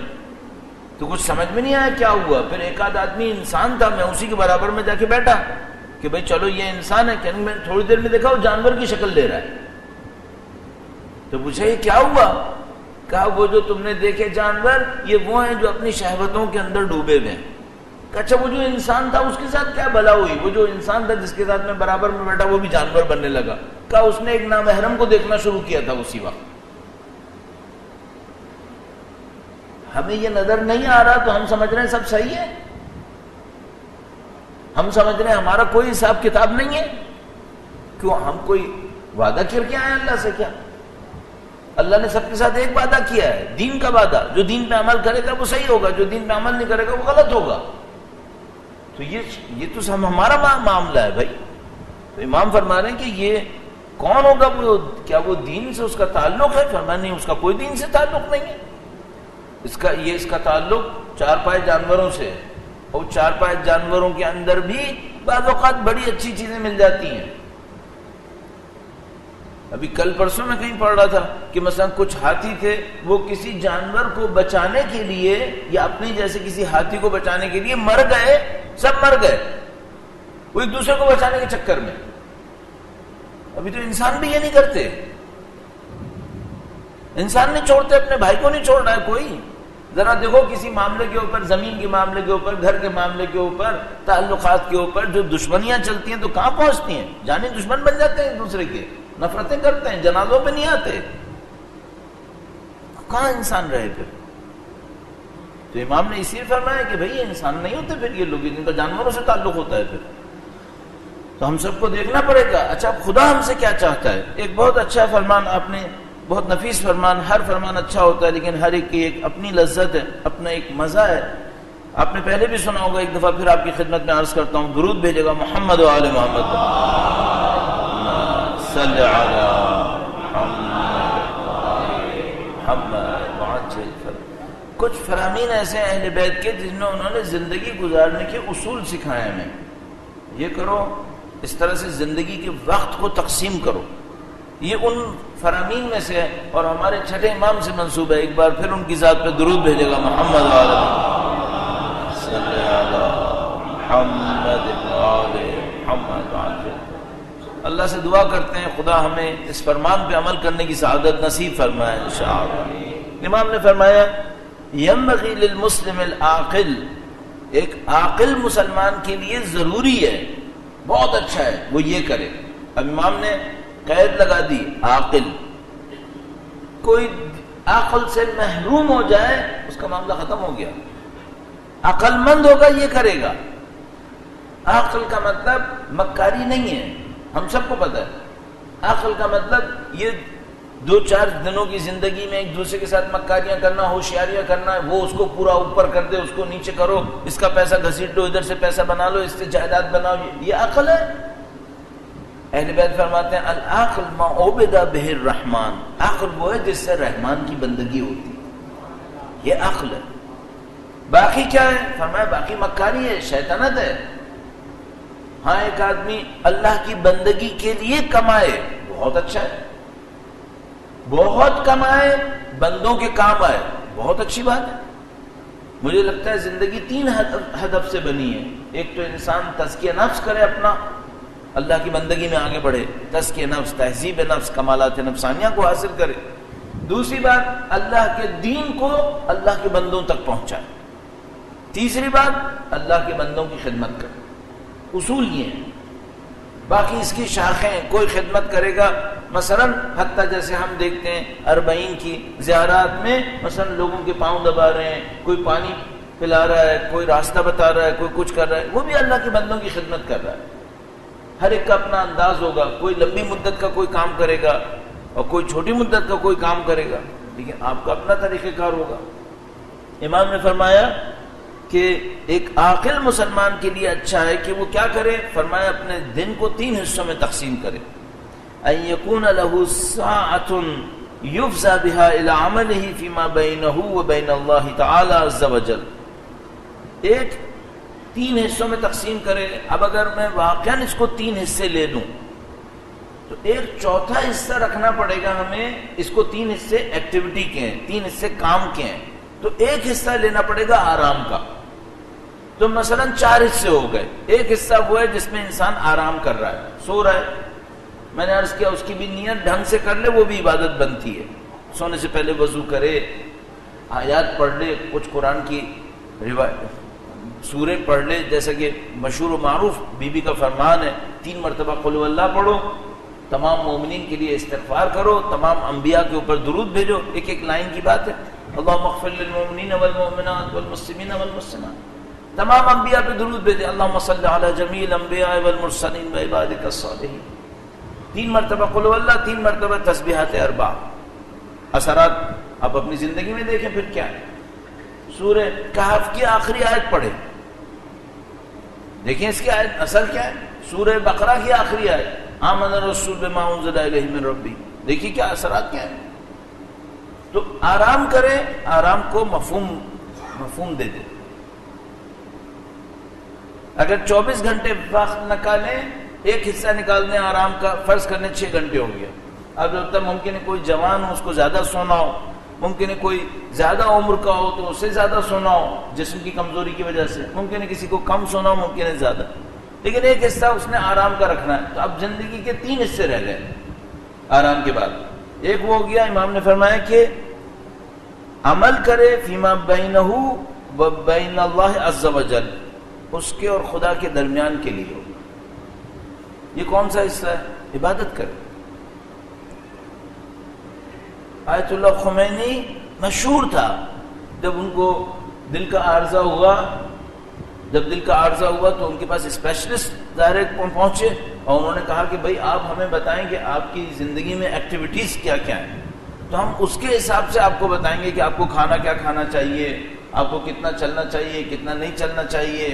تو کچھ سمجھ میں نہیں آیا کیا ہوا. پھر ایک آدھ آدمی انسان تھا, میں اسی کے برابر میں جا کے بیٹھا کہ بھئی چلو یہ انسان ہے, کہ میں تھوڑی دیر میں دیکھا وہ جانور کی شکل لے رہا ہے. تو پوچھا یہ کیا ہوا؟ کہا وہ جو تم نے دیکھے جانور یہ وہ ہیں جو اپنی شہوتوں کے اندر ڈوبے ہوئے ہیں. کہ اچھا وہ جو انسان تھا اس کے ساتھ کیا بلا ہوئی؟ وہ جو انسان تھا جس کے ساتھ میں برابر میں بیٹھا وہ بھی جانور بننے لگا. کہا اس نے ایک نامحرم کو دیکھنا شروع کیا تھا اسی وقت. ہمیں یہ نظر نہیں آ رہا تو ہم سمجھ رہے ہیں سب صحیح ہے. ہم سمجھ رہے ہیں ہمارا کوئی حساب کتاب نہیں ہے. کیوں؟ ہم کوئی وعدہ کر کے آئے اللہ سے؟ کیا اللہ نے سب کے ساتھ ایک وعدہ کیا ہے, دین کا وعدہ. جو دین پہ عمل کرے گا وہ صحیح ہوگا, جو دین پہ عمل نہیں کرے گا وہ غلط ہوگا. تو یہ تو سب ہمارا معاملہ ہے بھائی. تو امام فرما رہے ہیں کہ یہ کون ہوگا, وہ کیا وہ دین سے اس کا تعلق ہے؟ فرمایا نہیں, اس کا کوئی دین سے تعلق نہیں ہے. اس کا تعلق چار پائے جانوروں سے ہے, اور چار پائے جانوروں کے اندر بھی بعض اوقات بڑی اچھی چیزیں مل جاتی ہیں. ابھی کل پرسوں میں کہیں پڑھ رہا تھا کہ مثلا کچھ ہاتھی تھے, وہ کسی جانور کو بچانے کے لیے یا اپنی جیسے کسی ہاتھی کو بچانے کے لیے مر گئے, سب مر گئے, وہ ایک دوسرے کو بچانے کے چکر میں. ابھی تو انسان بھی یہ نہیں کرتے. انسان نہیں چھوڑتے, اپنے بھائی کو نہیں چھوڑ رہا ہے کوئی. ذرا دیکھو کسی معاملے کے اوپر, زمین کے معاملے کے اوپر, گھر کے معاملے کے اوپر, تعلقات کے اوپر جو دشمنیاں چلتی ہیں تو کہاں پہنچتی ہیں؟ جانی دشمن بن جاتے ہیں ایک دوسرے کے, نفرتیں کرتے ہیں, جنازوں پہ نہیں آتے. کہاں انسان رہے پھر؟ تو امام نے اسی فرمایا کہ بھئی یہ انسان نہیں ہوتے پھر یہ لوگ, ان کا جانوروں سے تعلق ہوتا ہے. پھر تو ہم سب کو دیکھنا پڑے گا اچھا خدا ہم سے کیا چاہتا ہے. ایک بہت اچھا فرمان آپ نے, بہت نفیس فرمان, ہر فرمان اچھا ہوتا ہے لیکن ہر ایک کی ایک اپنی لذت ہے, اپنا ایک مزہ ہے. آپ نے پہلے بھی سنا ہوگا, ایک دفعہ پھر آپ کی خدمت میں عرض کرتا ہوں, درود بھیجے گا محمد و آل محمد صلی علی محمد. کچھ فرامین ایسے ہیں اہل بیت کے جن میں انہوں نے زندگی گزارنے کے اصول سکھائے ہمیں. یہ کرو, اس طرح سے زندگی کے وقت کو تقسیم کرو. یہ ان فرامین میں سے ہے, اور ہمارے چھٹے امام سے منسوب ہے. ایک بار پھر ان کی ذات پہ درود بھیجے گا محمد و آل صلی علی محمد و آل محمد. اللہ سے دعا کرتے ہیں خدا ہمیں اس فرمان پہ عمل کرنے کی سعادت نصیب فرمائے انشاءاللہ۔ امام نے فرمایا ينبغي للمسلم العاقل، ایک عاقل مسلمان کے لیے ضروری ہے، بہت اچھا ہے وہ یہ کرے۔ اب امام نے قید لگا دی عاقل، کوئی عقل سے محروم ہو جائے اس کا معاملہ ختم ہو گیا، عقل مند ہوگا یہ کرے گا۔ عقل کا مطلب مکاری نہیں ہے، ہم سب کو پتہ ہے۔ عقل کا مطلب یہ 2-4 دنوں کی زندگی میں ایک دوسرے کے ساتھ مکاریاں کرنا، ہوشیاریاں کرنا، وہ اس کو پورا اوپر کر دے، اس کو نیچے کرو، اس کا پیسہ گھسیٹ لو، ادھر سے پیسہ بنا لو، اس سے جائیداد بناؤ، یہ عقل ہے؟ اہل بیت فرماتے ہیں العقل ما عبد بہ الرحمن، عقل وہ ہے جس سے رحمان کی بندگی ہوتی ہے، یہ عقل ہے۔ باقی کیا ہے؟ فرمایا باقی مکاری ہے، شیطنت ہے۔ ہاں ایک آدمی اللہ کی بندگی کے لیے کمائے بہت اچھا ہے، بہت کمائے بندوں کے کام آئے بہت اچھی بات ہے۔ مجھے لگتا ہے زندگی 3 ہدف سے بنی ہے، ایک تو انسان تزکیہ نفس کرے، اپنا اللہ کی بندگی میں آگے بڑھے، تزکیہ نفس، تہذیب نفس، کمالات نفسانیہ کو حاصل کرے۔ دوسری بات اللہ کے دین کو اللہ کے بندوں تک پہنچائے۔ تیسری بات اللہ کے بندوں کی خدمت کرے۔ اصول یہ ہیں، باقی اس کی شاخیں، کوئی خدمت کرے گا، مثلا حتیٰ جیسے ہم دیکھتے ہیں 40 کی زیارات میں مثلا لوگوں کے پاؤں دبا رہے ہیں، کوئی پانی پلا رہا ہے، کوئی راستہ بتا رہا ہے، کوئی کچھ کر رہا ہے، وہ بھی اللہ کے بندوں کی خدمت کر رہا ہے۔ ہر ایک کا اپنا انداز ہوگا، کوئی لمبی مدت کا کوئی کام کرے گا اور کوئی چھوٹی مدت کا کوئی کام کرے گا، لیکن آپ کا اپنا طریقہ کار ہوگا۔ امام نے فرمایا کہ ایک عاقل مسلمان کے لیے اچھا ہے کہ وہ کیا کرے؟ فرمایا اپنے دن کو 3 حصوں میں تقسیم کرے۔ ان یکون له ساعۃ یفضی بها الی عمله فیما بینہ وبین اللہ تعالی عز وجل، ایک 3 حصوں میں تقسیم کرے۔ اب اگر میں واقعاً اس کو 3 حصے لے لوں تو ایک چوتھا حصہ رکھنا پڑے گا ہمیں، اس کو 3 حصے ایکٹیویٹی کے ہیں، 3 حصے کام کے ہیں، تو ایک حصہ لینا پڑے گا آرام کا۔ تو مثلا 4 حصے ہو گئے، ایک حصہ وہ ہے جس میں انسان آرام کر رہا ہے، سو رہا ہے، میں نے عرض کیا اس کی بھی نیت ڈھنگ سے کر لے وہ بھی عبادت بنتی ہے۔ سونے سے پہلے وضو کرے، آیات پڑھ لے، کچھ قرآن کی سورے پڑھ لے، جیسا کہ مشہور و معروف بی بی کا فرمان ہے 3 مرتبہ قل هو اللہ پڑھو، تمام مومنین کے لیے استغفار کرو، تمام انبیاء کے اوپر درود بھیجو، ایک لائن کی بات ہے، اللہم اغفر للمؤمنین والمؤمنات والمسلمین والمسلمات، تمام انبیاء پہ درود بھیجے، اللہم صلی علی جمیع الانبیاء والمرسلین وعبادک الصالحین، 3 مرتبہ قل هو اللہ، 3 مرتبہ تسبیحات 4۔ اثرات آپ اپنی زندگی میں دیکھیں پھر کیا ہے۔ سورہ کہف کی آخری آیت پڑھیں، دیکھیں اس کی آیت اثر کیا ہے۔ سورہ بقرہ کی آخری آیت آمن الرسول بما انزل الیہ من ربی، دیکھیے کیا اثرات کیا ہیں۔ تو آرام کرے، آرام کو مفہوم دے دے۔ اگر 24 گھنٹے وقت نکالیں، ایک حصہ نکال دیں آرام کا، فرض کرنے 6 گھنٹے ہو گیا۔ اب جب تک ممکن ہے کوئی جوان ہو اس کو زیادہ سونا ہو، ممکن ہے کوئی زیادہ عمر کا ہو تو اسے زیادہ سونا ہو جسم کی کمزوری کی وجہ سے، ممکن ہے کسی کو کم سونا ہو، ممکن ہے زیادہ، لیکن ایک حصہ اس نے آرام کا رکھنا ہے۔ تو اب زندگی کے 3 حصے رہ گئے آرام کے بعد۔ ایک وہ ہو گیا، امام نے فرمایا کہ عمل کرے فیما بینہ و بین اللہ عز وجل، اس کے اور خدا کے درمیان کے لیے ہو۔ یہ کون سا حصہ ہے؟ عبادت کرے۔ آیت اللہ خمینی مشہور تھا، جب ان کو دل کا عارضہ ہوا، تو ان کے پاس اسپیشلسٹ ظاہر پہنچے اور انہوں نے کہا کہ بھائی آپ ہمیں بتائیں کہ آپ کی زندگی میں ایکٹیویٹیز کیا کیا ہیں، تو ہم اس کے حساب سے آپ کو بتائیں گے کہ آپ کو کھانا کیا کھانا چاہیے، آپ کو کتنا چلنا چاہیے، کتنا نہیں چلنا چاہیے۔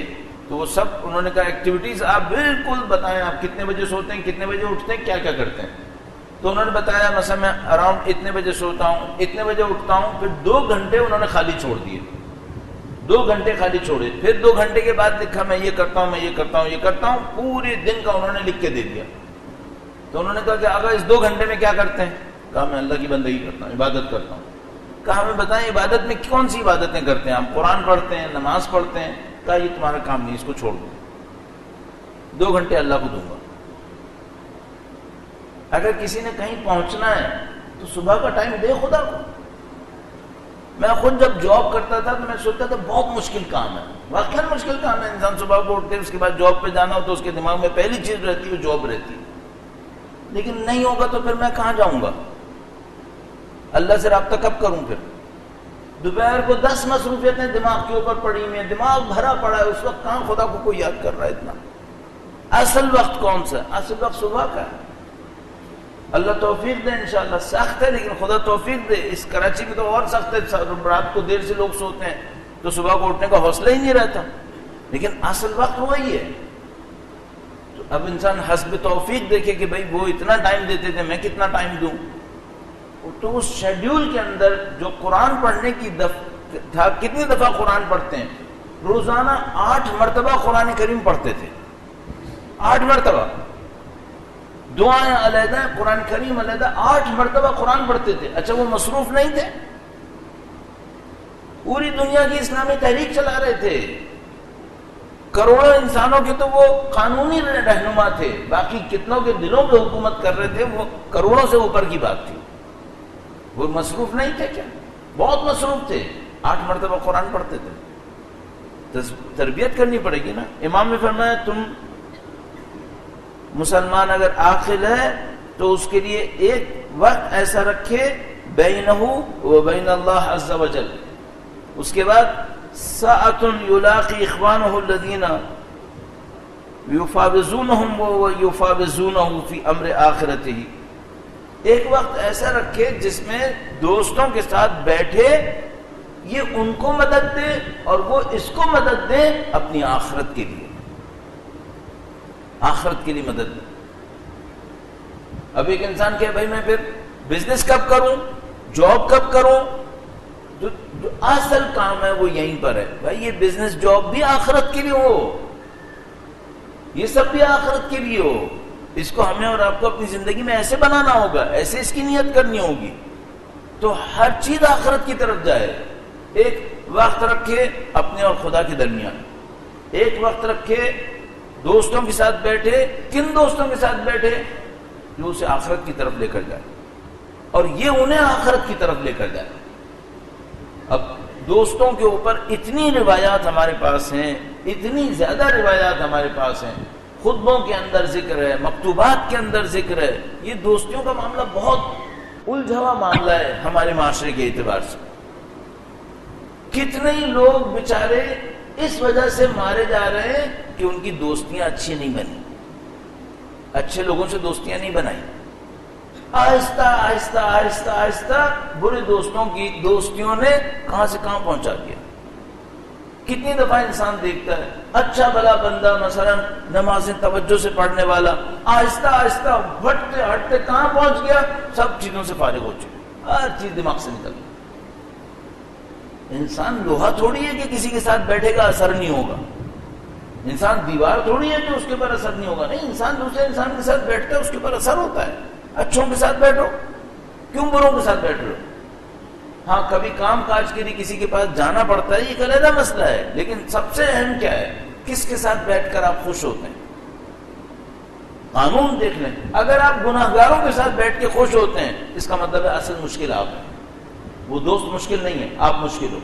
تو وہ سب انہوں نے کہا ایکٹیویٹیز آپ بالکل بتائیں، آپ کتنے بجے سوتے ہیں، کتنے بجے اٹھتے ہیں، کیا کیا کرتے ہیں۔ تو انہوں نے بتایا مثلا میں اراؤنڈ اتنے بجے سوتا ہوں، اتنے بجے اٹھتا ہوں، پھر 2 گھنٹے انہوں نے خالی چھوڑ دیے، 2 گھنٹے خالی چھوڑے، پھر 2 گھنٹے کے بعد لکھا میں یہ کرتا ہوں، میں یہ کرتا ہوں، یہ کرتا ہوں، پورے دن کا انہوں نے لکھ کے دے دیا۔ تو انہوں نے کہا کہ آقا اس 2 گھنٹے میں کیا کرتے ہیں؟ کہا میں اللہ کی بندگی کرتا ہوں، عبادت کرتا ہوں۔ کہا ہمیں بتائیں عبادت میں کون سی عبادتیں کرتے ہیں؟ ہم قرآن پڑھتے ہیں، نماز پڑھتے ہیں۔ کہا یہ تمہارا کام نہیں، اس کو چھوڑ دو، 2 گھنٹے اللہ کو دوں گا۔ اگر کسی نے کہیں پہنچنا ہے تو صبح کا ٹائم دے خدا کو. میں خود جب جاب کرتا تھا تو میں سوچتا تھا بہت مشکل کام ہے, واقعا مشکل کام ہے. انسان صبح کو اٹھتے اس کے بعد جاب پہ جانا ہو تو اس کے دماغ میں پہلی چیز رہتی ہے جاب رہتی ہے. لیکن نہیں ہوگا تو پھر میں کہاں جاؤں گا, اللہ سے رابطہ کب کروں؟ پھر دوپہر کو 10 مصروفیتیں دماغ کے اوپر پڑی ہوئی ہیں, دماغ بھرا پڑا ہے, اس وقت کہاں خدا کو کوئی یاد کر رہا ہے اتنا. اصل وقت کون سا ہے؟ اصل وقت صبح کا ہے. اللہ توفیق دے انشاءاللہ. سخت ہے لیکن خدا توفیق دے. اس کراچی میں تو اور سخت ہے, رات کو دیر سے لوگ سوتے ہیں تو صبح کو اٹھنے کا حوصلہ ہی نہیں رہتا, لیکن اصل وقت وہی ہے. تو اب انسان حسب توفیق دیکھے کہ بھئی وہ اتنا ٹائم دیتے تھے, میں کتنا ٹائم دوں. تو اس شیڈیول کے اندر جو قرآن پڑھنے کی تھا, کتنی دفعہ قرآن پڑھتے ہیں؟ روزانہ 8 مرتبہ قرآن کریم پڑھتے تھے, 8 مرتبہ. دعائیں علیحدہ, قرآن کریم علیحدہ, 8 مرتبہ قرآن پڑھتے تھے. اچھا وہ مصروف نہیں تھے؟ پوری دنیا کی اسلامی تحریک چلا رہے تھے, کروڑوں انسانوں کے تو وہ قانونی رہنما تھے, باقی کتنوں کے دلوں پہ حکومت کر رہے تھے, وہ کروڑوں سے اوپر کی بات تھی. وہ مصروف نہیں تھے کیا؟ بہت مصروف تھے, 8 مرتبہ قرآن پڑھتے تھے. تربیت کرنی پڑے گی نا. امام نے فرمایا تم مسلمان اگر عاقل ہے تو اس کے لیے ایک وقت ایسا رکھے بینہ و بین اللہ عز و جل. اس کے بعد ساعۃ یلاقی اخوانہ الذین یفاوضونہم و یفاوضونہ فی امر آخرتہ. ایک وقت ایسا رکھے جس میں دوستوں کے ساتھ بیٹھے, یہ ان کو مدد دے اور وہ اس کو مدد دے اپنی آخرت کے لیے, آخرت کے لیے مدد دے. اب ایک انسان کہ بھائی میں پھر بزنس کب کروں, جاب کب کروں, جو اصل کام ہے وہ یہیں پر ہے. بھائی یہ بزنس جاب بھی آخرت کے لیے ہو, یہ سب بھی آخرت کے لیے ہو. اس کو ہمیں اور آپ کو اپنی زندگی میں ایسے بنانا ہوگا, ایسے اس کی نیت کرنی ہوگی, تو ہر چیز آخرت کی طرف جائے. ایک وقت رکھے اپنے اور خدا کے درمیان, ایک وقت رکھے دوستوں کے ساتھ بیٹھے. کن دوستوں کے ساتھ بیٹھے؟ جو اسے آخرت کی طرف لے کر جائے اور یہ انہیں آخرت کی طرف لے کر جائے. اب دوستوں کے اوپر اتنی روایات ہمارے پاس ہیں, اتنی زیادہ روایات ہمارے پاس ہیں, خطبوں کے اندر ذکر ہے, مکتوبات کے اندر ذکر ہے. یہ دوستیوں کا معاملہ بہت الجھا ہوا معاملہ ہے ہمارے معاشرے کے اعتبار سے. کتنے ہی لوگ بیچارے اس وجہ سے مارے جا رہے ہیں کہ ان کی دوستیاں اچھی نہیں بنی, اچھے لوگوں سے دوستیاں نہیں بنائی. آہستہ آہستہ آہستہ آہستہ برے دوستوں کی دوستیوں نے کہاں سے کہاں پہنچا دیا. کتنی دفعہ انسان دیکھتا ہے اچھا بھلا بندہ, مثلا نمازیں توجہ سے پڑھنے والا, آہستہ آہستہ ہٹتے ہٹتے کہاں پہنچ گیا؟ سب چیزوں سے فارغ ہو چکے, ہر چیز دماغ سے نکل گئی. انسان لوہا تھوڑی ہے کہ کسی کے ساتھ بیٹھے گا اثر نہیں ہوگا. انسان دیوار تھوڑی ہے کہ اس کے اوپر اثر نہیں ہوگا. نہیں, انسان دوسرے انسان کے ساتھ بیٹھتا ہے, اس کے اوپر اثر ہوتا ہے. اچھوں کے ساتھ بیٹھو, کیوں بروں کے ساتھ بیٹھ رہے ہو؟ ہاں کبھی کام کاج کے لیے کسی کے پاس جانا پڑتا ہے, یہ ایک علیحدہ مسئلہ ہے, لیکن سب سے اہم کیا ہے, کس کے ساتھ بیٹھ کر آپ خوش ہوتے ہیں. قانون دیکھ لیں, اگر آپ گناہگاروں کے ساتھ بیٹھ کے خوش ہوتے ہیں اس کا مطلب ہے اصل مشکل آپ ہے, وہ دوست مشکل نہیں ہے, آپ مشکل ہو.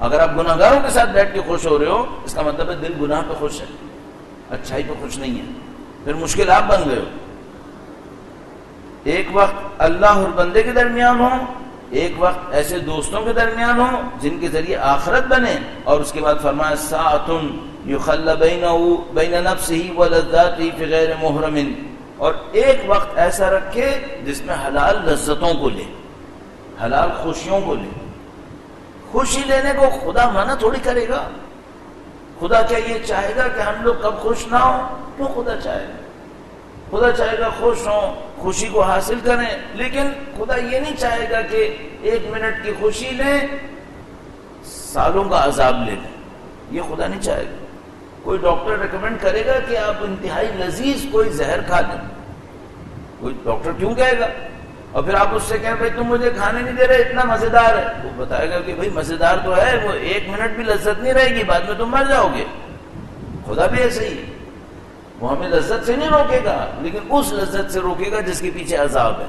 اگر آپ گناہگاروں کے ساتھ بیٹھ کے خوش ہو رہے ہو اس کا مطلب ہے دل گناہ پہ خوش ہے, اچھائی پہ خوش نہیں ہے, پھر مشکل آپ بن گئے ہو. ایک وقت اللہ اور بندے کے درمیان ہو, ایک وقت ایسے دوستوں کے درمیان ہو جن کے ذریعے آخرت بنے, اور اس کے بعد فرمایا ساعۃ یخلی بین نفسہ ولذاتہ فی غیر محرم, اور ایک وقت ایسا رکھے جس میں حلال لذتوں کو لے, حلال خوشیوں کو لے. خوشی لینے کو خدا منع تھوڑی کرے گا. خدا کیا یہ چاہے گا کہ ہم لوگ کب خوش نہ ہوں؟ کیوں خدا چاہے گا؟ خدا چاہے گا خوش ہوں, خوشی کو حاصل کریں, لیکن خدا یہ نہیں چاہے گا کہ 1 منٹ کی خوشی لیں سالوں کا عذاب لے لیں. یہ خدا نہیں چاہے گا. کوئی ڈاکٹر ریکمینڈ کرے گا کہ آپ انتہائی لذیذ کوئی زہر کھا لیں, کوئی ڈاکٹر کیوں کہے گا؟ اور پھر آپ اس سے کہیں بھائی تم مجھے کھانے نہیں دے رہے, اتنا مزیدار ہے. وہ بتائے گا کہ بھائی مزیدار تو ہے, وہ 1 منٹ بھی لذت نہیں رہے گی, بعد میں تم مر جاؤ گے. خدا بھی ایسے ہی, وہ ہمیں لذت سے نہیں روکے گا، لیکن اس لذت سے روکے گا جس کے پیچھے عذاب ہے،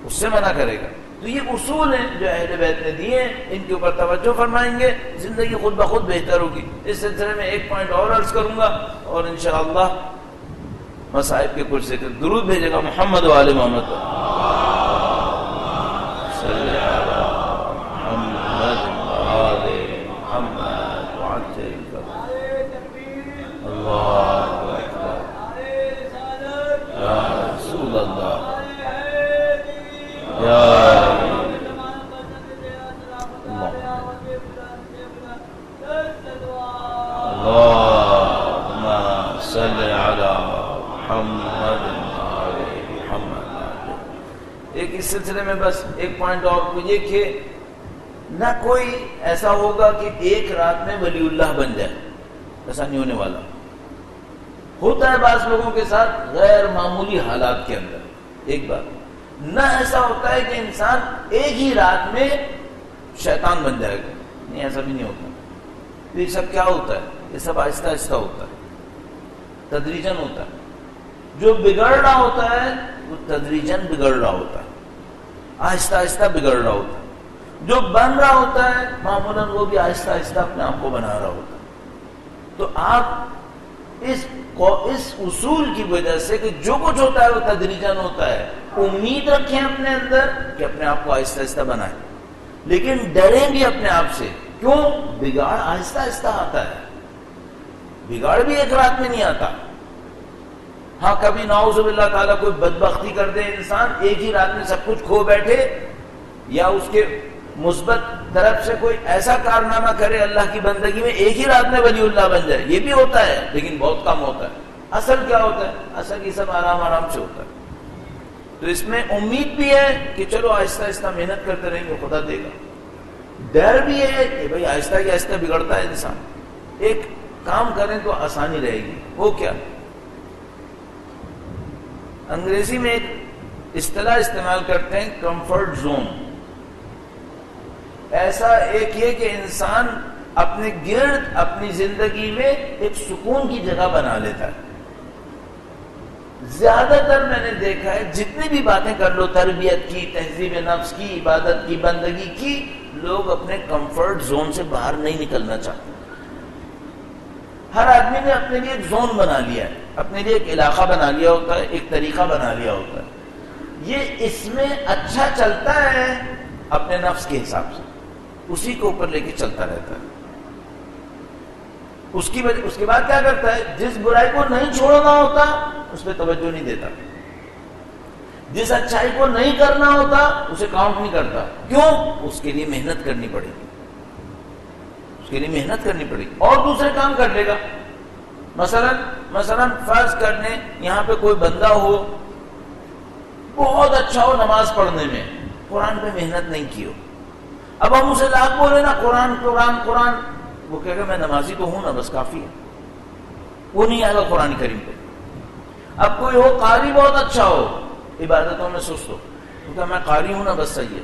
اس سے منع کرے گا۔ تو یہ اصول ہیں جو اہل بیت نے دیے ہیں، ان کے اوپر توجہ فرمائیں گے، زندگی خود بخود بہتر ہوگی۔ اس سلسلے میں ایک پوائنٹ اور عرض کروں گا اور انشاءاللہ مصائب کے کچھ ذکر۔ درود بھیجے گا محمد و آل محمد پر۔ صلی علی محمد و آل محمد وعجل فرجہ۔ اللہ اکبر یا رسول اللہ یا اللہم صلی علی محمد وآل محمد۔ ایک اس سلسلے میں بس ایک پوائنٹ اور کو یہ کہ نہ کوئی ایسا ہوگا کہ ایک رات میں ولی اللہ بن جائے، ایسا نہیں ہونے والا۔ ہوتا ہے بعض لوگوں کے ساتھ غیر معمولی حالات کے اندر ایک بات، نہ ایسا ہوتا ہے کہ انسان ایک ہی رات میں شیطان بن جائے گا، نہیں ایسا بھی نہیں ہوتا۔ یہ سب کیا ہوتا ہے؟ یہ سب آہستہ آہستہ ہوتا ہے، تدریجاً ہوتا ہے۔ جو بگڑ رہا ہوتا ہے وہ تدریجاً بگڑ رہا ہوتا ہے، آہستہ آہستہ بگڑ رہا ہوتا ہے۔ جو بن رہا ہوتا ہے معمولاً وہ بھی آہستہ آہستہ اپنے آپ کو بنا رہا ہوتا ہے۔ تو آپ اس اصول کی وجہ سے کہ جو کچھ ہوتا ہے وہ تدریجاً ہوتا ہے، امید رکھیں اپنے اندر کہ اپنے آپ کو آہستہ آہستہ بنائیں، لیکن ڈریں بھی اپنے آپ سے۔ کیوں؟ بگاڑ آہستہ آہستہ آتا ہے، بگاڑ بھی ایک رات میں نہیں آتا۔ ہاں کبھی نعوذ باللہ تعالیٰ کوئی بدبختی کر دے انسان، ایک ہی رات میں سب کچھ کھو بیٹھے، یا اس کے مثبت طرف سے کوئی ایسا کارنامہ کرے اللہ کی بندگی میں ایک ہی رات میں ولی اللہ بن جائے، یہ بھی ہوتا ہے لیکن بہت کم ہوتا ہے۔ اصل کیا ہوتا ہے؟ اصل یہ سب آرام آرام سے ہوتا ہے۔ تو اس میں امید بھی ہے کہ چلو آہستہ آہستہ محنت کرتے رہیں گے، خدا دے گا۔ ڈر بھی ہے کہ بھئی آہستہ کی آہستہ بگڑتا ہے انسان، ایک کام کریں تو آسانی رہے گی۔ وہ کیا؟ انگریزی میں ایک اصطلاح استعمال کرتے ہیں، کمفرٹ زون۔ ایسا ایک یہ کہ انسان اپنے گرد اپنی زندگی میں ایک سکون کی جگہ بنا لیتا ہے۔ زیادہ تر میں نے دیکھا ہے جتنی بھی باتیں کر لو، تربیت کی، تہذیب نفس کی، عبادت کی، بندگی کی، لوگ اپنے کمفرٹ زون سے باہر نہیں نکلنا چاہتے۔ ہر آدمی نے اپنے لیے ایک زون بنا لیا ہے، اپنے لیے ایک علاقہ بنا لیا ہوتا ہے، ایک طریقہ بنا لیا ہوتا ہے۔ یہ اس میں اچھا چلتا ہے اپنے نفس کے حساب سے، اسی کو اوپر لے کے چلتا رہتا ہے۔ اس کے بعد کیا کرتا ہے؟ جس برائی کو نہیں چھوڑنا ہوتا اس پہ توجہ نہیں دیتا، جس اچھائی کو نہیں کرنا ہوتا اسے کاؤنٹ نہیں کرتا۔ کیوں؟ اس کے لیے محنت کرنی پڑے گی، اس کے لیے محنت کرنی پڑے گی، اور دوسرے کام کر لے گا۔ مثلا فرض کرنے یہاں پہ کوئی بندہ ہو بہت اچھا ہو نماز پڑھنے میں، قرآن پہ محنت نہیں کی ہو، اب ہم اسے لاکھ بولے نا قرآن قرآن قرآن، وہ کہے گا میں نمازی تو ہوں نا، بس کافی ہے، وہ نہیں آئے گا قرآن کریم پہ۔ اب کوئی ہو قاری بہت اچھا ہو، عبادتوں میں سست ہو، تو کہا میں قاری ہوں نا، بس صحیح ہے۔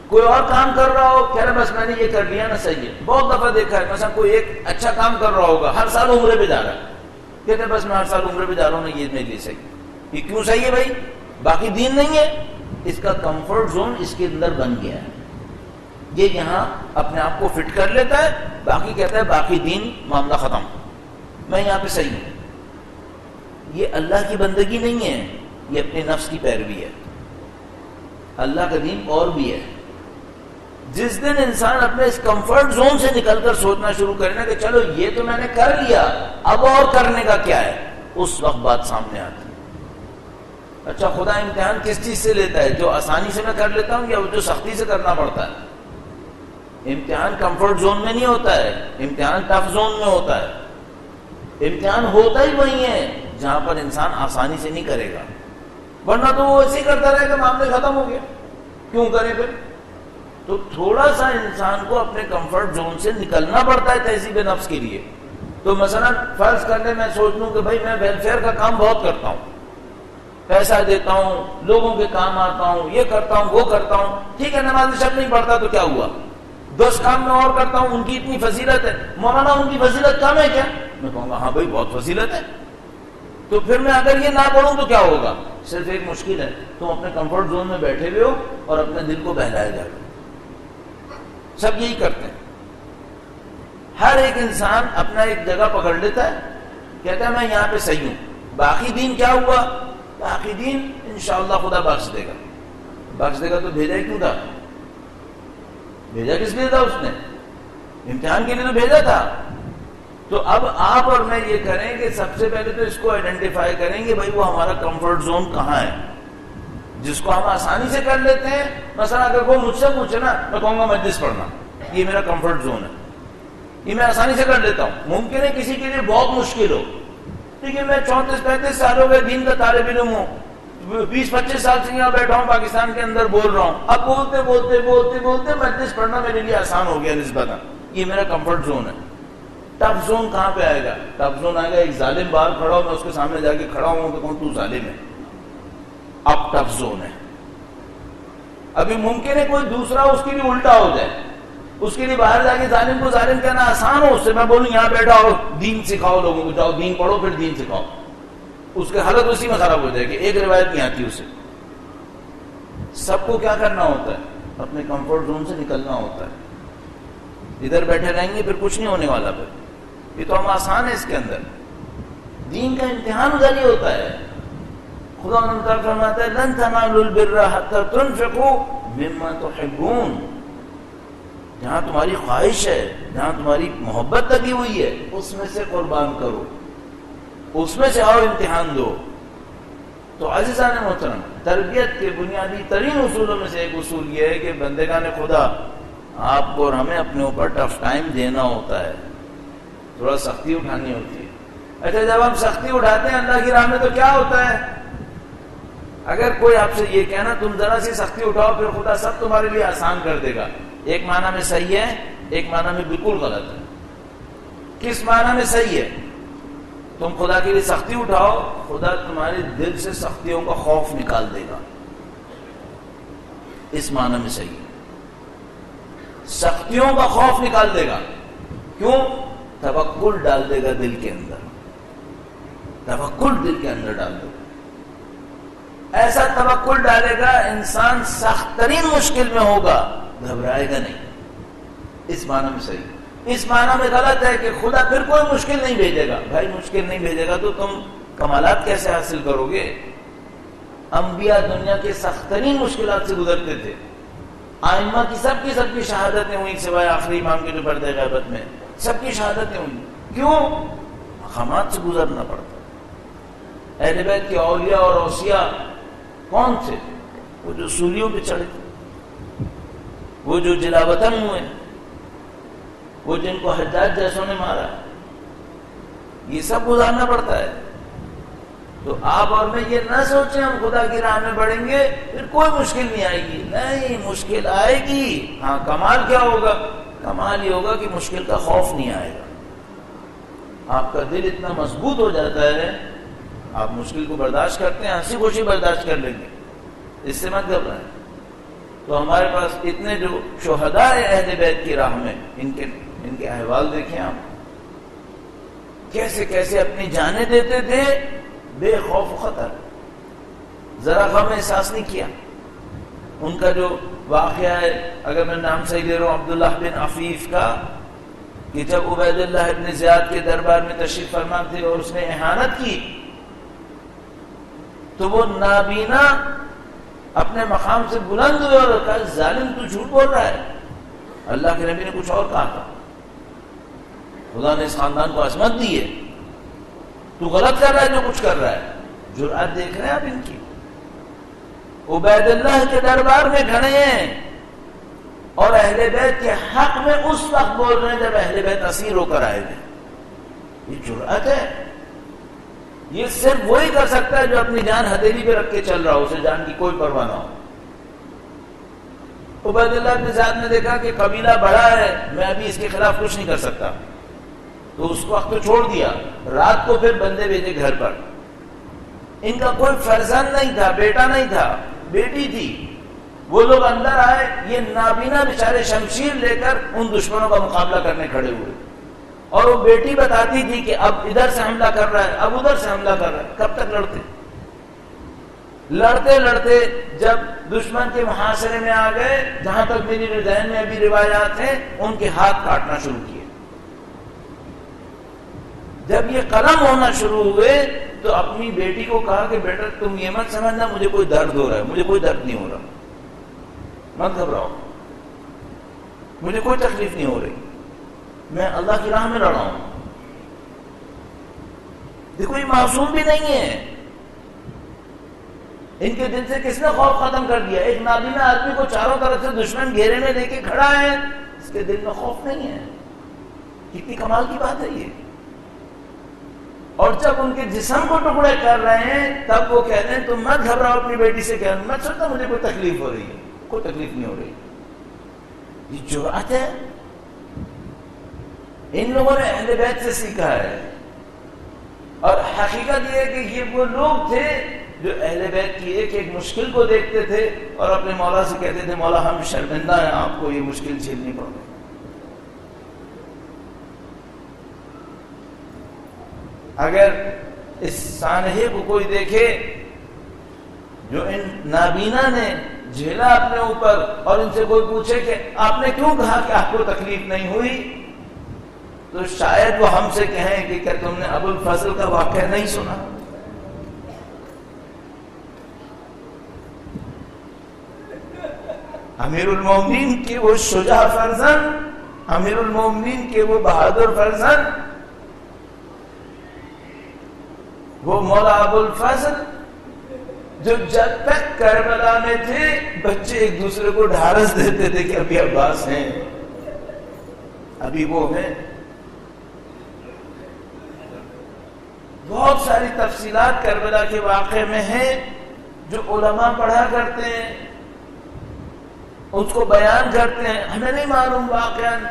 کوئی اور کام کر رہا ہو، کہہ رہا بس میں نے یہ کر لیا نا، صحیح ہے۔ بہت دفعہ دیکھا ہے، مثلا کوئی ایک اچھا کام کر رہا ہوگا، ہر سال عمرے پہ جا رہا ہے، کہتے ہیں بس میں ہر سال عمرے پہ جا رہا ہوں نا، یہ میرے لیے صحیح ہے۔ یہ کیوں صحیح ہے بھائی؟ باقی دین نہیں ہے، اس کا کمفرٹ زون اس کے اندر بن گیا ہے، یہ یہاں اپنے آپ کو فٹ کر لیتا ہے، باقی کہتا ہے باقی دین معاملہ ختم، میں یہاں پہ صحیح ہوں۔ یہ اللہ کی بندگی نہیں ہے، یہ اپنے نفس کی پیروی ہے۔ اللہ کا دین اور بھی ہے۔ جس دن انسان اپنے اس کمفرٹ زون سے نکل کر سوچنا شروع کرے نا کہ چلو یہ تو میں نے کر لیا، اب اور کرنے کا کیا ہے، اس وقت بات سامنے آتی ہے۔ اچھا خدا امتحان کس چیز سے لیتا ہے؟ جو آسانی سے میں کر لیتا ہوں یا جو سختی سے کرنا پڑتا ہے؟ امتحان کمفرٹ زون میں نہیں ہوتا ہے، امتحان ٹف زون میں ہوتا ہے۔ امتحان ہوتا ہی وہی ہے جہاں پر انسان آسانی سے نہیں کرے گا، ورنہ تو وہ ایسے ہی کرتا رہے کہ معاملے ختم ہو گئے، کیوں کرے پھر؟ تو تھوڑا سا انسان کو اپنے کمفرٹ زون سے نکلنا پڑتا ہے تہذیب نفس کے لیے۔ تو مثلا فرض کرنے میں سوچ لوں کہ بھائی میں ویلفیئر کا کام بہت کرتا ہوں، پیسہ دیتا ہوں، لوگوں کے کام آتا ہوں، یہ کرتا ہوں وہ کرتا ہوں، ٹھیک ہے نماز شب نہیں پڑھتا تو کیا ہوا، 10 کام میں اور کرتا ہوں، ان کی اتنی فضیلت ہے، مولانا ان کی فضیلت کم ہے کیا؟ میں کہوں گا ہاں بھائی بہت فضیلت ہے، تو پھر میں اگر یہ نہ پڑھوں تو کیا ہوگا؟ صرف ایک مشکل ہے، تم اپنے کمفرٹ زون میں بیٹھے ہوئے ہو اور اپنے دل کو بہلایا جا رہے ہو۔ سب یہی کرتے ہیں، ہر ایک انسان اپنا ایک جگہ پکڑ لیتا ہے، کہتا ہے میں یہاں پہ صحیح ہوں، باقی دین کیا ہوا؟ باقی دین انشاءاللہ خدا بخش دے گا۔ بخش دے گا تو بھیجا ہی کیوں تھا؟ بھیجا کس لیے تھا؟ اس نے امتحان کے لیے تو بھیجا تھا۔ تو اب آپ اور میں یہ کریں کہ سب سے پہلے تو اس کو آئیڈینٹیفائی کریں گے بھائی وہ ہمارا کمفرٹ زون کہاں ہے جس کو ہم آسانی سے کر لیتے ہیں۔ مثلا اگر کوئی مجھ سے پوچھے نا، میں کہوں گا مجلس پڑھنا، یہ میرا کمفرٹ زون ہے، یہ میں آسانی سے کر لیتا ہوں۔ ممکن ہے کسی کے لیے بہت مشکل ہو، لیکن میں 34-35 سال ہو گئے دین کا طالب علم ہوں، 20-25 سال سے یہاں بیٹھا ہوں پاکستان کے اندر بول رہا ہوں، اب بولتے بولتے بولتے بولتے مجلس پڑھنا میرے لیے آسان ہو گیا نسبتاً، یہ میرا کمفرٹ زون ہے۔ ٹف زون کہاں پہ آئے گا؟ ٹف زون آئے گا ایک ظالم باہر کھڑا ہو، میں اس کے سامنے جا کے کھڑا ہوں تو کہوں تو ظالم ہے، اب ٹف زون ہے۔ ابھی ممکن ہے کوئی دوسرا اس کے لیے الٹا ہو جائے، اس کے لیے باہر جا کے ظالم کو ظالم کہنا آسان ہو، اس سے میں بولوں یہاں بیٹھا ہو دین سکھاؤ لوگوں کو، جاؤ دین پڑھو پھر دین سکھاؤ، اس کے حالت اسی میں خراب ہو جائے گی، ایک روایت نہیں آتی اسے۔ سب کو کیا کرنا ہوتا ہے؟ اپنے کمفرٹ زون سے نکلنا ہوتا ہے۔ ادھر بیٹھے رہیں گے پھر کچھ نہیں ہونے والا، پھر یہ تو ہم آسان ہے اس کے اندر، دین کا امتحان ادھر ہی ہوتا ہے۔ خدا نے فرماتا ہے لن تنالوا البر حتى تنفقوا مما تحبون، جہاں تمہاری خواہش ہے، جہاں تمہاری محبت لگی ہوئی ہے، اس میں سے قربان کرو، اس میں سے آؤ امتحان دو۔ تو عزیزان محترم، تربیت کے بنیادی ترین اصولوں میں سے ایک اصول یہ ہے کہ بندگان خدا آپ کو اور ہمیں اپنے اوپر ٹف ٹائم دینا ہوتا ہے، تھوڑا سختی اٹھانی ہوتی ہے۔ اچھا جب ہم سختی اٹھاتے ہیں اللہ کی راہ میں تو کیا ہوتا ہے؟ اگر کوئی آپ سے یہ کہنا تم ذرا سی سختی اٹھاؤ پھر خدا سب تمہارے لیے آسان کر دے گا، ایک معنی میں صحیح ہے، ایک معنی میں بالکل غلط ہے۔ کس معنی میں صحیح ہے؟ تم خدا کے لیے سختی اٹھاؤ، خدا تمہارے دل سے سختیوں کا خوف نکال دے گا، اس معنی میں صحیح ہے، سختیوں کا خوف نکال دے گا۔ کیوں؟ توکل ڈال دے گا دل کے اندر، توکل دل کے اندر ڈال دے گا، ایسا توکل ڈالے گا انسان سخت ترین مشکل میں ہوگا گھبرائے گا نہیں، اس معنی میں صحیح۔ اس معنی میں غلط ہے کہ خدا پھر کوئی مشکل نہیں بھیجے گا، بھائی مشکل نہیں بھیجے گا تو تم کمالات کیسے حاصل کرو گے؟ انبیاء دنیا کے سخت ترین مشکلات سے گزرتے تھے، آئمہ کی سب کی شہادتیں ہوئیں سوائے آخری امام کے جو پردہ غیبت میں، سب کی شہادتیں ہوئیں۔ کیوں؟ مقامات سے گزرنا پڑتا۔ اہل بیت کے اولیاء اور اوصیاء کون تھے؟ وہ جو سولیوں پہ چڑھے تھے، وہ جو جلاوطن ہوئے، وہ جن کو حجاج جیسوں نے مارا، یہ سب گزارنا پڑتا ہے۔ تو آپ اور میں یہ نہ سوچیں ہم خدا کی راہ میں بڑھیں گے پھر کوئی مشکل نہیں آئے گی، نہیں، مشکل آئے گی۔ ہاں، کمال کیا ہوگا؟ کمال یہ ہوگا کہ مشکل کا خوف نہیں آئے گا، آپ کا دل اتنا مضبوط ہو جاتا ہے، آپ مشکل کو برداشت کرتے ہیں، ہنسی خوشی برداشت کر لیں گے، اس سے مت گھبرائیں۔ تو ہمارے پاس اتنے جو شہداء اہل بیت کی راہ میں، ان کے احوال دیکھیں آپ، کیسے کیسے اپنی جانیں دیتے تھے بے خوف و خطر، ذرا غم احساس نہیں کیا۔ ان کا جو واقعہ ہے، اگر میں نام صحیح لے رہا ہوں، عبداللہ بن عفیف کا، کہ جب عبید اللہ بن زیاد کے دربار میں تشریف فرما تھے اور اس نے اہانت کی تو وہ نابینا اپنے مقام سے بلند ہوئے اور کہا ظالم تو جھوٹ بول رہا ہے، اللہ کے نبی نے کچھ اور کہا تھا، خدا نے اس خاندان کو عصمت دی ہے، تو غلط کر رہا ہے جو کچھ کر رہا ہے۔ جرأت دیکھ رہے ہیں آپ ان کی، عبید اللہ کے دربار میں کھڑے ہیں اور اہل بیت کے حق میں اس وقت بول رہے ہیں جب اہل بیت اسیر ہو کر آئے تھے۔ یہ جرأت ہے، یہ صرف وہی کر سکتا ہے جو اپنی جان ہتھیلی پہ رکھ کے چل رہا ہو، اسے جان کی کوئی پرواہ نہ ہو۔ عبید اللہ بن زیاد نے دیکھا کہ قبیلہ بڑا ہے، میں ابھی اس کے خلاف کچھ نہیں کر سکتا، تو اس وقت تو چھوڑ دیا، رات کو پھر بندے بھیجے گھر پر۔ ان کا کوئی فرزند نہیں تھا، بیٹا نہیں تھا، بیٹی تھی۔ وہ لوگ اندر آئے، یہ نابینا بیچارے شمشیر لے کر ان دشمنوں کا مقابلہ کرنے کھڑے ہوئے۔ اور وہ بیٹی بتاتی تھی کہ اب ادھر سے حملہ کر رہا ہے، اب ادھر سے حملہ کر رہا ہے. کب تک لڑتے؟ لڑتے لڑتے جب دشمن کے محاصرے میں آ گئے، جہاں تک میری ذہن میں ابھی روایات ہیں، ان کے ہاتھ کاٹنا شروع کیے. جب یہ قلم ہونا شروع ہوئے تو اپنی بیٹی کو کہا کہ بیٹا تم یہ مت سمجھنا مجھے کوئی درد ہو رہا ہے، مجھے کوئی درد نہیں ہو رہا، مت گھبراؤ، مجھے کوئی تکلیف نہیں ہو رہی، میں اللہ کی راہ میں لڑا ہوں. دیکھو یہ معصوم بھی نہیں ہے. ان کے دل سے کس نے خوف ختم کر دیا؟ ایک نابینا آدمی کو چاروں طرف سے دشمن گھیرے میں لے کے کھڑا ہے، اس کے دل میں خوف نہیں ہے. کتنی کمال کی بات ہے یہ. اور جب ان کے جسم کو ٹکڑے کر رہے ہیں تب وہ کہتے ہیں تم مت گھبراؤ، اپنی بیٹی سے کہنا مت سوچنا مجھے کوئی تکلیف ہو رہی ہے، کوئی تکلیف نہیں ہو رہی. یہ جرأت ہے. ان لوگوں نے اہل بیت سے سیکھا ہے. اور حقیقت یہ ہے کہ یہ وہ لوگ تھے جو اہل بیت کی ایک ایک مشکل کو دیکھتے تھے اور اپنے مولا سے کہتے تھے مولا ہم شرمندہ ہیں، آپ کو یہ مشکل جھیلنی پڑ گئی. اگر اس سانحے کو کوئی دیکھے جو ان نابینا نے جھیلا اپنے اوپر، اور ان سے کوئی پوچھے کہ آپ نے کیوں کہا کہ آپ کو تکلیف نہیں ہوئی، تو شاید وہ ہم سے کہیں کہ کیا تم نے ابو الفضل کا واقعہ نہیں سنا؟ امیر المومنین کے وہ شجاع فرزند، امیر المومنین کے وہ بہادر فرزند، وہ مولا ابو الفضل جو جب تک کربلا میں تھے بچے ایک دوسرے کو ڈھارس دیتے تھے کہ ابھی عباس ہیں، ابھی وہ ہیں. بہت ساری تفصیلات کربلا کے واقعے میں ہیں جو علماء پڑھا کرتے ہیں، اس کو بیان کرتے ہیں. ہمیں نہیں معلوم واقعاً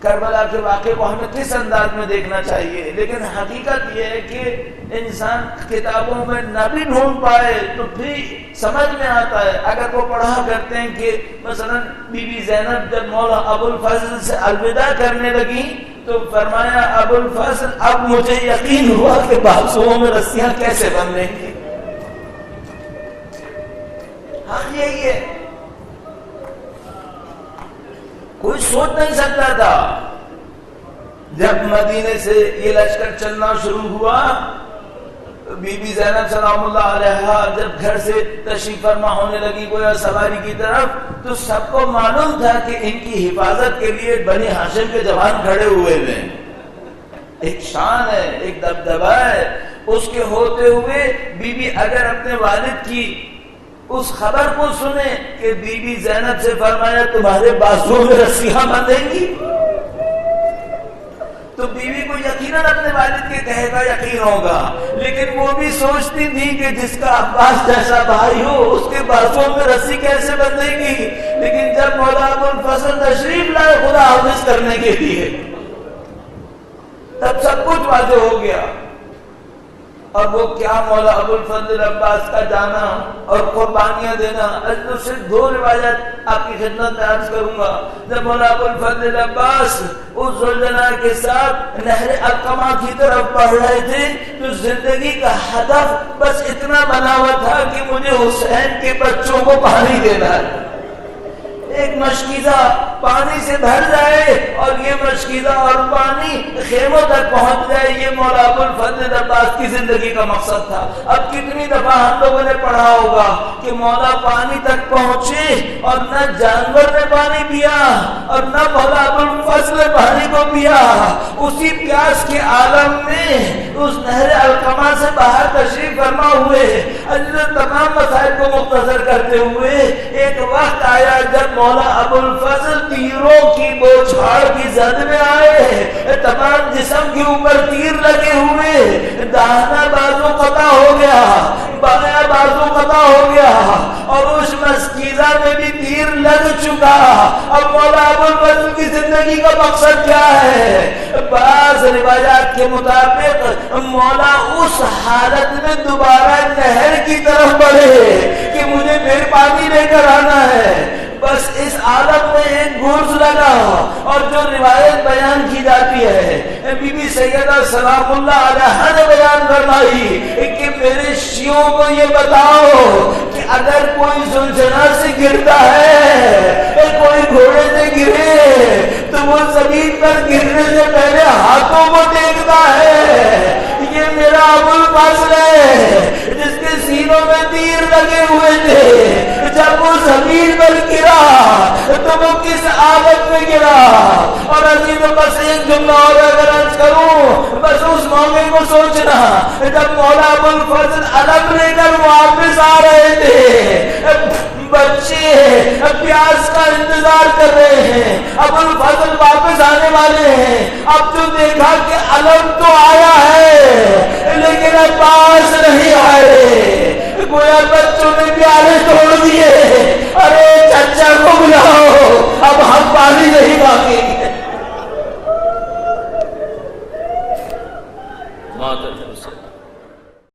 کربلا کے واقعے کو ہمیں کس انداز میں دیکھنا چاہیے، لیکن حقیقت یہ ہے کہ انسان کتابوں میں نہ بھی ڈھونڈ پائے تو بھی سمجھ میں آتا ہے. اگر وہ پڑھا کرتے ہیں کہ مثلا بی بی زینب جب مولا ابو الفضل سے الوداع کرنے لگی تو فرمایا ابو الفضل اب مجھے یقین ہوا کہ بازوؤں میں رسیاں کیسے بندھیں گی. ہاں یہی ہے، کوئی سوچ نہیں سکتا تھا. جب مدینے سے یہ لشکر چلنا شروع ہوا، بی بی زینب سلام اللہ علیہا جب گھر سے تشریف فرما ہونے لگی گویا سواری کی طرف، تو سب کو معلوم تھا کہ ان کی حفاظت کے لیے بنی ہاشم کے جوان کھڑے ہوئے ہیں. ایک شان ہے، ایک دبدبا ہے. اس کے ہوتے ہوئے بی بی اگر اپنے والد کی اس خبر کو سنے کہ بی بی زینب سے فرمایا تمہارے بازو میں رسیاں بندھیں گی، تو بیوی کو یقیناً اپنے والد کے کہے گا یقین ہوگا. لیکن وہ بھی سوچتی تھی کہ جس کا عباس جیسا بھائی ہو اس کے بازو میں رسی کیسے بندھے گی. لیکن جب مولا ابو الفضل تشریف لائے خدا حافظ کرنے کے لیے تب سب کچھ واضح ہو گیا. اور وہ کیا مولا ابو الفضل عباس کا جانا اور قربانیاں دینا. اس سے دو روایت آپ کی خدمت میں عرض کروں گا. جب مولا ابو الفضل عباس اس ذوالجلال کے ساتھ نہر القمہ کی طرف بڑھ رہے تھے تو زندگی کا ہدف بس اتنا بنا ہوا تھا کہ مجھے حسین کے بچوں کو پانی دینا ہے. ایک مشکیزہ پانی سے بھر جائے اور یہ مشکیزہ اور پانی خیموں تک پہنچ جائے، یہ مولا ابو الفضل عباس کی زندگی کا مقصد تھا. اب کتنی دفعہ ہم لوگوں نے پڑھا ہوگا کہ مولا پانی تک پہنچے اور نہ جانور نے پانی پیا اور نہ مولا ابو الفضل نے پانی کو پیا. اسی پیاس کے عالم میں اس نہر القمہ سے باہر تشریف فرما ہوئے. تمام مسائل کو مختصر کرتے ہوئے ایک وقت آیا جب مولا ابو الفضل تیروں کی بوچھاڑ کی زد میں آئے، تمام جسم کے اوپر تیر لگے ہوئے، داہنا بازو قطع ہو گیا، بایاں بازو قطع ہو گیا اور اس مسکیزہ میں بھی تیر لگ چکا. اب مولا ابو الفضل کی زندگی کا مقصد کیا ہے؟ بعض روایات کے مطابق مولا اس حالت میں دوبارہ نہر کی طرف بڑھے کہ مجھے پھر پانی لے کر آنا ہے. بس اس عالم میں ایک گرز لگا اور اور جو روایت بیان کی جاتی ہے بی بی سیدہ سلام اللہ علیہا نے بیان فرمائی کہ میرے شیعوں کو یہ بتاؤ کہ اگر کوئی زلزلہ سے گرتا ہے، کوئی گھوڑے سے گرے تو وہ زمین پر گرنے سے پہلے ہاتھوں کو ٹیکتا ہے۔ یہ میرا ابو الفضل ہے جس کے سینوں میں تیر لگے ہوئے تھے، جب وہ زمین پر گرا تو وہ کس حالت میں گرا۔ اور عزیز بس ایک جملہ اور اگر عرض کروں، بس اس موقع کو سوچنا جب مولا ابو الفضل علم لے کر واپس آ رہے تھے، بچے پیاس کا انتظار کر رہے ہیں، ابو الفضل واپس آنے والے ہیں۔ اب جو دیکھا کہ علم تو آیا ہے لیکن عباس نہیں آئے، گویا بچوں نے پیالے توڑ دیے، ارے چچا کو بلاؤ اب ہم پانی نہیں مانگیں گے۔ بہت اچھا۔